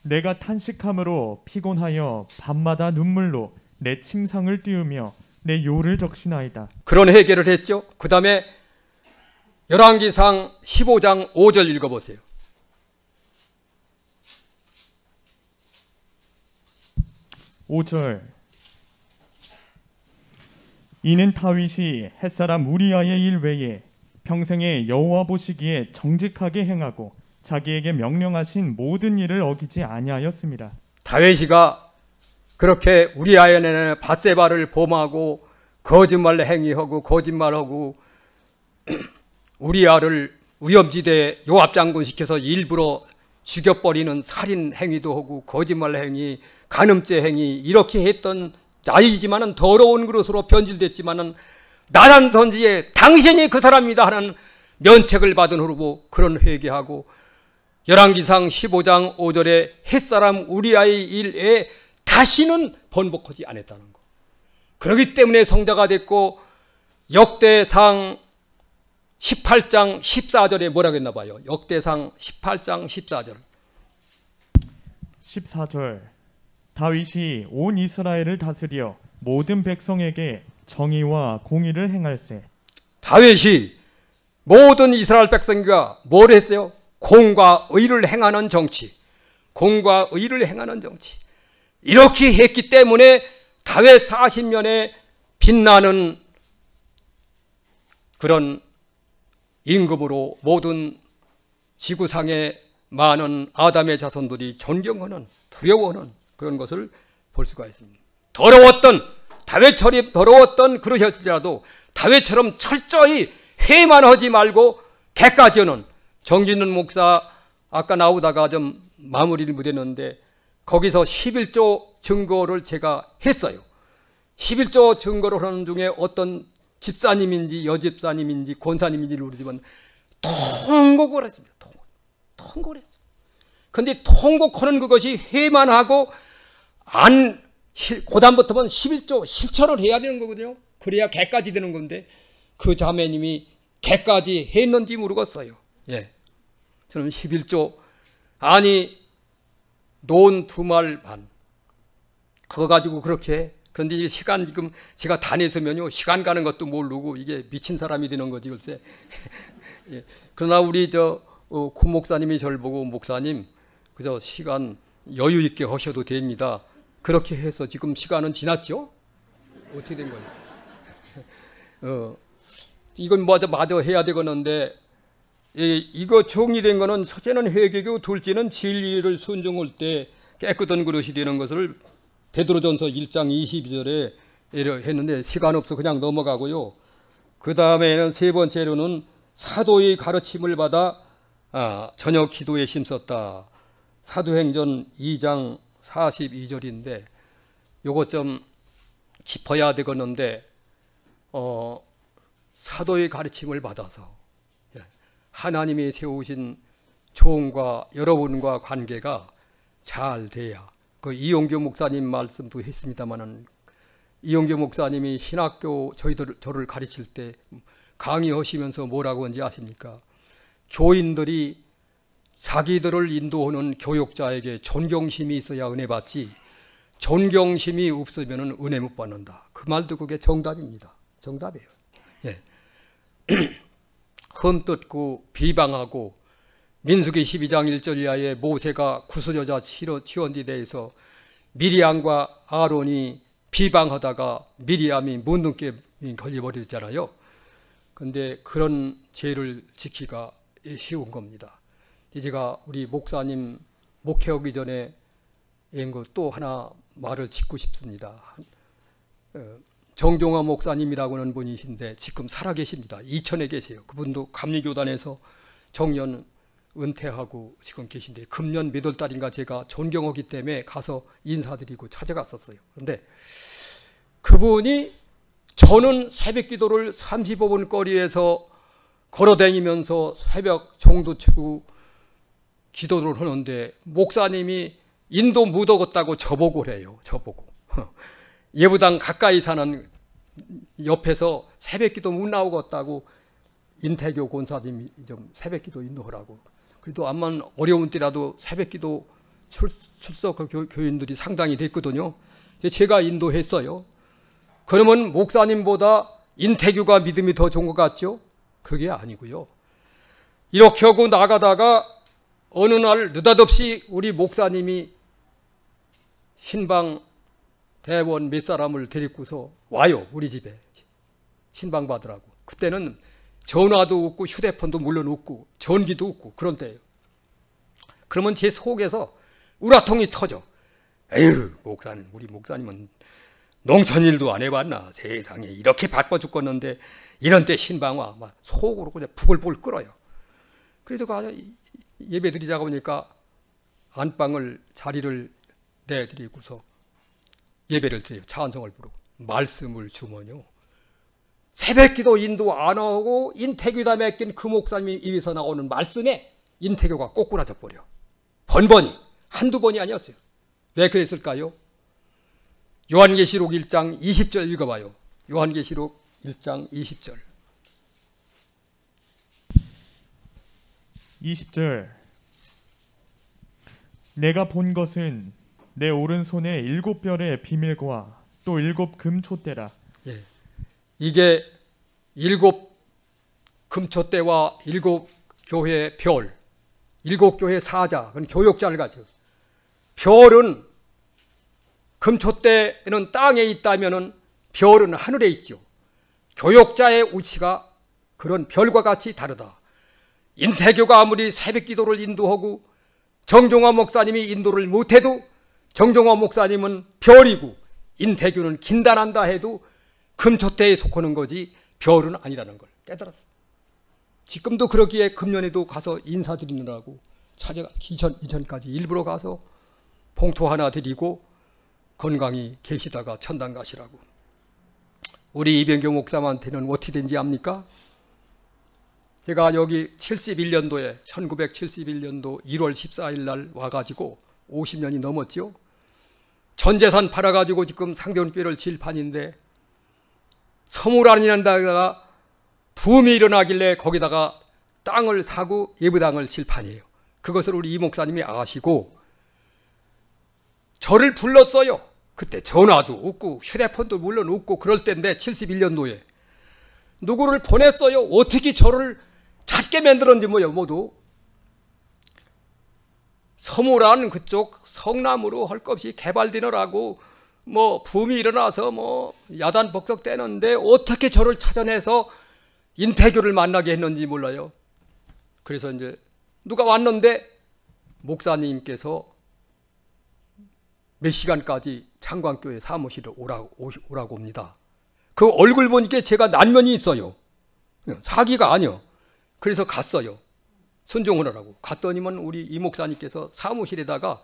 내가 탄식함으로 피곤하여 밤마다 눈물로 내 침상을 띄우며 내 요를 적시나이다. 그런 회개를 했죠. 그 다음에 열왕기상 15장 5절 읽어보세요. (5절) 이는 다윗이 햇사람 우리아의 일 외에 평생에 여호와 보시기에 정직하게 행하고 자기에게 명령하신 모든 일을 어기지 아니하였습니다. 다윗이가 그렇게 우리아의 밧세바를 범하고 거짓말 행위하고 거짓말하고 우리아를 위험지대에 요압 장군 시켜서 일부러 죽여버리는 살인 행위도 하고 거짓말 행위, 간음죄 행위 이렇게 했던 자이지만은 더러운 그릇으로 변질됐지만은 나단 선지에 당신이 그 사람이다 하는 면책을 받은 후로 그런 회개하고 열왕기상 15장 5절에 햇사람 우리아의 일에 다시는 번복하지 않았다는 거. 그렇기 때문에 성자가 됐고 역대상 18장 14절에 뭐라고 했나 봐요. 역대상 18장 14절. 14절. 다윗이 온 이스라엘을 다스려 모든 백성에게 정의와 공의를 행할세. 다윗이 모든 이스라엘 백성과 뭘 했어요? 공과 의를 행하는 정치. 공과 의를 행하는 정치. 이렇게 했기 때문에 다윗 40년에 빛나는 그런 임금으로 모든 지구상의 많은 아담의 자손들이 존경하는 두려워하는 그런 것을 볼 수가 있습니다. 다윗처럼 더러웠던 그러셨더라도 다윗처럼 철저히 회만 하지 말고 객가지어는 정진훈 목사 아까 나오다가 좀 마무리를 못했는데 거기서 11조 증거를 제가 했어요. 11조 증거를 하는 중에 어떤 집사님인지 여집사님인지 권사님인지 모르지만 통곡을 했습니다. 통곡을 했어요. 그런데 통곡하는 그것이 회만 하고 고단부터는 11조 실천을 해야 되는 거거든요. 그래야 개까지 되는 건데 그 자매님이 개까지 했는지 모르겠어요. 예. 저는 11조 논 2말 반 그거 가지고 그렇게 그런데 시간 지금 제가 다 내서면요 시간 가는 것도 모르고 이게 미친 사람이 되는 거지 글쎄. 예. 그러나 우리 구 목사님이 저를 보고 목사님 그저 시간 여유 있게 하셔도 됩니다. 그렇게 해서 지금 시간은 지났죠? 어떻게 된 거예요? 이건 마저 해야 되겠는데 이거 정리된 거는 첫째는 회개고 둘째는 진리를 순종할 때 깨끗한 그릇이 되는 것을 베드로전서 1장 22절에 했는데 시간 없어 그냥 넘어가고요. 그 다음에는 세 번째로는 사도의 가르침을 받아 저녁 기도에 힘썼다. 사도행전 2장 42절인데 요거 좀 짚어야 되겠는데 사도의 가르침을 받아서 하나님이 세우신 종과 여러분과 관계가 잘 돼야 그 이용규 목사님 말씀도 했습니다마는 이용규 목사님이 신학교 저를 가르칠 때 강의하시면서 뭐라고 하는지 아십니까? 교인들이 자기들을 인도하는 교육자에게 존경심이 있어야 은혜 받지 존경심이 없으면 은혜 못 받는다. 그 말도 그게 정답입니다. 정답이에요. 예. 흠뜯고 비방하고 민수기 12장 1절 이하에 모세가 구스여자 치원지대에서 미리암과 아론이 비방하다가 미리암이 문둥병에 걸려버렸잖아요. 그런데 그런 죄를 지키기가 쉬운 겁니다. 제가 우리 목사님 목회하기 전에 또 하나 말을 짚고 싶습니다. 정종화 목사님이라고 하는 분이신데 지금 살아계십니다. 이천에 계세요. 그분도 감리교단에서 정년 은퇴하고 지금 계신데 금년 몇 월 달인가 제가 존경하기 때문에 가서 인사드리고 찾아갔었어요. 그런데 그분이 저는 새벽 기도를 35분 거리에서 걸어다니면서 새벽 종도 치고 기도를 하는데 목사님이 인도 못 오겠다고 저보고 그래요. 저보고. 예부당 가까이 사는 옆에서 새벽 기도 못 나오겠다고 인태교 권사님이 좀 새벽 기도 인도하라고. 그래도 암만 어려운 때라도 새벽 기도 출석 교인들이 상당히 됐거든요. 제가 인도했어요. 그러면 목사님보다 인태교가 믿음이 더 좋은 것 같죠? 그게 아니고요. 이렇게 하고 나가다가 어느 날 느닷없이 우리 목사님이 신방 대원 몇 사람을 데리고서 와요. 우리 집에 신방 받으라고. 그때는 전화도 없고 휴대폰도 물론 없고 전기도 없고 그런 때예요. 그러면 제 속에서 우라통이 터져. 에휴, 목사님, 우리 목사님은 농촌일도 안 해봤나. 세상에 이렇게 바빠 죽겠는데 이런 때 신방 와. 막 속으로 그냥 부글부글 끓어요. 그래도 가서 예배 드리자고 하니까 안방을 자리를 내드리고서 예배를 드려요. 찬송을 부르고 말씀을 주면요. 새벽기도 인도 안 하고 인태교다 맡긴 그 목사님 입에서 나오는 말씀에 인태교가 꼬꾸라져 버려. 번번이 한두 번이 아니었어요. 왜 그랬을까요? 요한계시록 1장 20절 읽어봐요. 요한계시록 1장 20절. 20절. 내가 본 것은 내 오른손에 7별의 비밀과 또 7 금촛대라. 예. 이게 7 금촛대와 7 교회 별, 7 교회 사자, 그건 교역자를 가져. 별은 금촛대는 땅에 있다면은 별은 하늘에 있죠. 교역자의 위치가 그런 별과 같이 다르다. 인태교가 아무리 새벽 기도를 인도하고 정종화 목사님이 인도를 못해도 정종화 목사님은 별이고 인태교는 긴단한다 해도 금촛대에 속하는 거지 별은 아니라는 걸 깨달았어. 지금도 그러기에 금년에도 가서 인사드리느라고 찾아가 이전까지 일부러 가서 봉투 하나 드리고 건강히 계시다가 천당 가시라고. 우리 이병교 목사님한테는 어떻게 된지 압니까? 제가 여기 71년도에 1971년도 1월 14일 날 와가지고 50년이 넘었죠. 전 재산 팔아가지고 지금 상견교회를 질 판인데 서물 아니란 데다가 붐이 일어나길래 거기다가 땅을 사고 예부당을 질 판이에요. 그것을 우리 이 목사님이 아시고 저를 불렀어요. 그때 전화도 없고 휴대폰도 물론 없고 그럴 때인데 71년도에 누구를 보냈어요. 어떻게 저를 찾게 만들었는지 뭐요. 모두 서무란 그쪽 성남으로 할 것 없이 개발되느라고 뭐 붐이 일어나서 뭐 야단 복석되는데 어떻게 저를 찾아내서 인태교를 만나게 했는지 몰라요. 그래서 이제 누가 왔는데 목사님께서 몇 시간까지 창광교회 사무실에 오라고 옵니다. 그 얼굴 보니까 제가 난면이 있어요. 사기가 아니요. 그래서 갔어요. 순종하라고. 갔더니만 우리 이 목사님께서 사무실에다가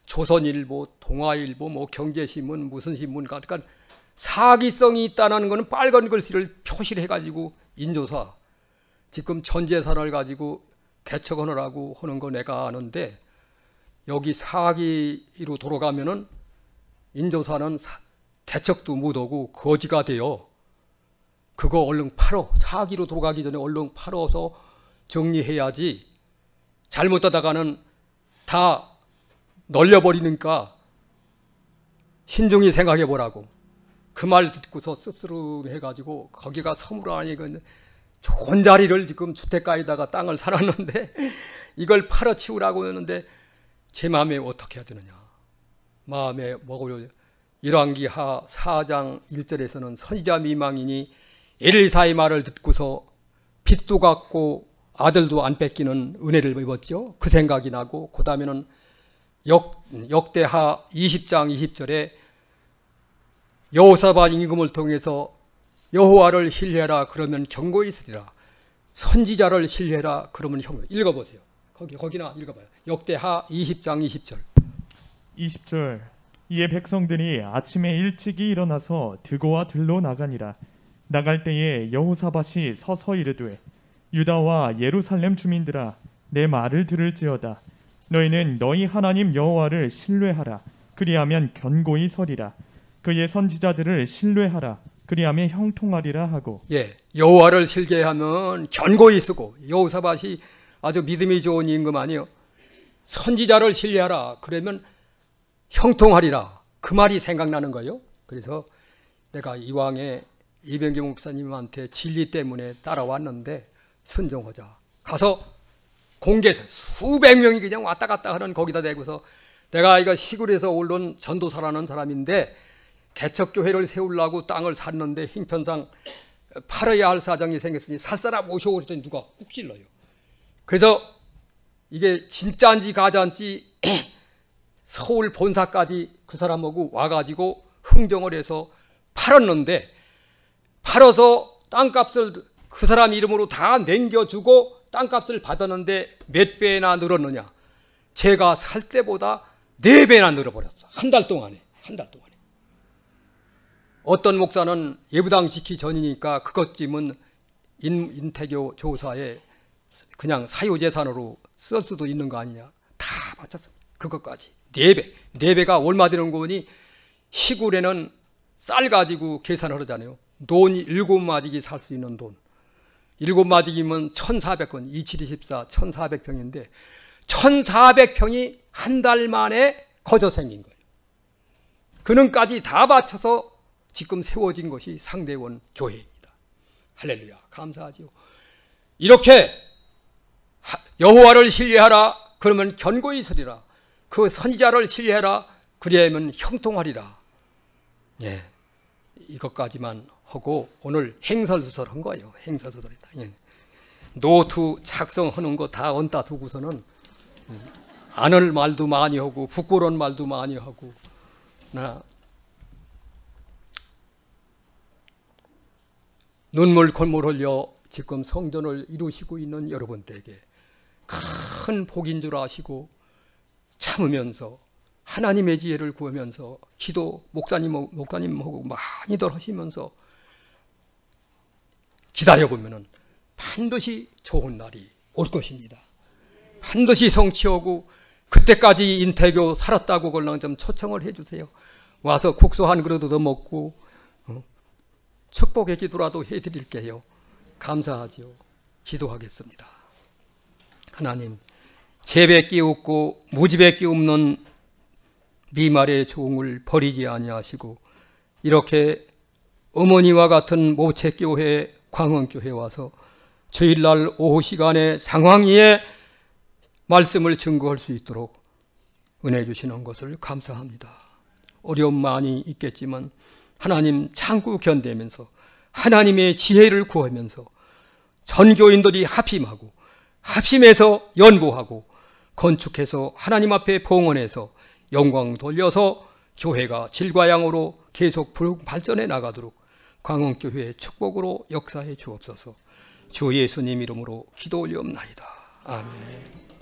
조선일보, 동아일보, 뭐 경제신문, 무슨 신문, 그러니까 사기성이 있다는 것은 빨간 글씨를 표시를 해가지고 인조사 지금 전 재산을 가지고 개척하느라고 하는 거 내가 아는데 여기 사기로 돌아가면은 인조사는 개척도 못하고 거지가 돼요. 그거 얼른 팔어. 사기로 돌아가기 전에 얼른 팔어서 정리해야지. 잘못하다가는 다 널려버리니까 신중히 생각해 보라고. 그 말 듣고서 씁쓸해가지고 거기가 서물 아니고 좋은 자리를 지금 주택가에다가 땅을 사놨는데 이걸 팔아치우라고 했는데 제 마음에 어떻게 해야 되느냐. 마음에 먹으려. 열왕기하 4장 1절에서는 선지자 미망이니 엘리사의 말을 듣고서 빚도 갚고 아들도 안 뺏기는 은혜를 입었죠. 그 생각이 나고 그 다음에는 역대하 20장 20절에 여호사밧 임금을 통해서 여호와를 신뢰하라 그러면 경고히 있으리라. 선지자를 신뢰하라 그러면 형벌. 읽어보세요. 거기나 읽어봐요. 역대하 20장 20절. 20절. 이에 백성들이 아침에 일찍이 일어나서 드고와 들로 나가니라. 나갈 때에 여호사밧이 서서 이르되 유다와 예루살렘 주민들아 내 말을 들을지어다. 너희는 너희 하나님 여호와를 신뢰하라. 그리하면 견고히 서리라. 그의 선지자들을 신뢰하라. 그리하면 형통하리라 하고. 예, 여호와를 신뢰하면 견고히 쓰고. 여호사밧이 아주 믿음이 좋은 임금 아니요. 선지자를 신뢰하라. 그러면 형통하리라. 그 말이 생각나는 거예요. 그래서 내가 이왕에 이병규 목사님한테 진리 때문에 따라왔는데 순종하자. 가서 공개해서 수백 명이 그냥 왔다 갔다 하는 거기다 대고서 내가 이거 시골에서 올라온 전도사라는 사람인데 개척교회를 세우려고 땅을 샀는데 형편상 팔아야 할 사정이 생겼으니 살 사람 오시오 그랬더니 누가 꾹 찔러요. 그래서 이게 진짜인지 가짜인지 서울 본사까지 그 사람하고 와가지고 흥정을 해서 팔았는데 팔아서 땅값을 그 사람 이름으로 다 남겨주고 땅값을 받았는데 몇 배나 늘었느냐. 제가 살 때보다 4배나 늘어버렸어. 한 달 동안에. 어떤 목사는 예부당 지키 전이니까 그것쯤은 인태교 조사에 그냥 사유재산으로 쓸 수도 있는 거 아니냐. 다 바쳤습니다. 그것까지 4배. 4배가 얼마 되는 거니 시골에는 쌀 가지고 계산을 하잖아요. 돈 7마디기 살 수 있는 돈. 7마디기면 1400건, 2724, 1400평인데 1400평이 한 달 만에 거저 생긴 거예요. 그는까지 다 바쳐서 지금 세워진 것이 상대원 교회입니다. 할렐루야, 감사하지요. 이렇게 여호와를 신뢰하라 그러면 견고히 서리라. 그 선지자를 신뢰하라 그리하면 형통하리라. 예, 이것까지만 하고 오늘 행설수설 한 거예요. 행설수설이다. 예. 노트 작성하는 거 다 얹다 두고서는 안 할 말도 많이 하고 부끄러운 말도 많이 하고 눈물 콧물 흘려 지금 성전을 이루시고 있는 여러분들에게 큰 복인 줄 아시고 참으면서 하나님의 지혜를 구하면서 기도 목사님하고 많이들 하시면서 기다려보면 반드시 좋은 날이 올 것입니다. 반드시 성취하고 그때까지 인태교 살았다고 그러면 좀 초청을 해주세요. 와서 국수 한 그릇 더 먹고 축복의 기도라도 해드릴게요. 감사하지요. 기도하겠습니다. 하나님, 재배기 없고 무지배기 없는 미말의 종을 버리지 아니하시고 이렇게 어머니와 같은 모책교회 광흥교회 와서 주일날 오후 시간에 상황위에 말씀을 증거할 수 있도록 은혜 주시는 것을 감사합니다. 어려움 많이 있겠지만 하나님 참고 견디면서 하나님의 지혜를 구하면서 전교인들이 합심하고 합심해서 연보하고 건축해서 하나님 앞에 봉헌해서 영광 돌려서 교회가 질과 양으로 계속 발전해 나가도록 광흥교회의 축복으로 역사해 주옵소서. 주 예수님 이름으로 기도 올리옵나이다. 아멘.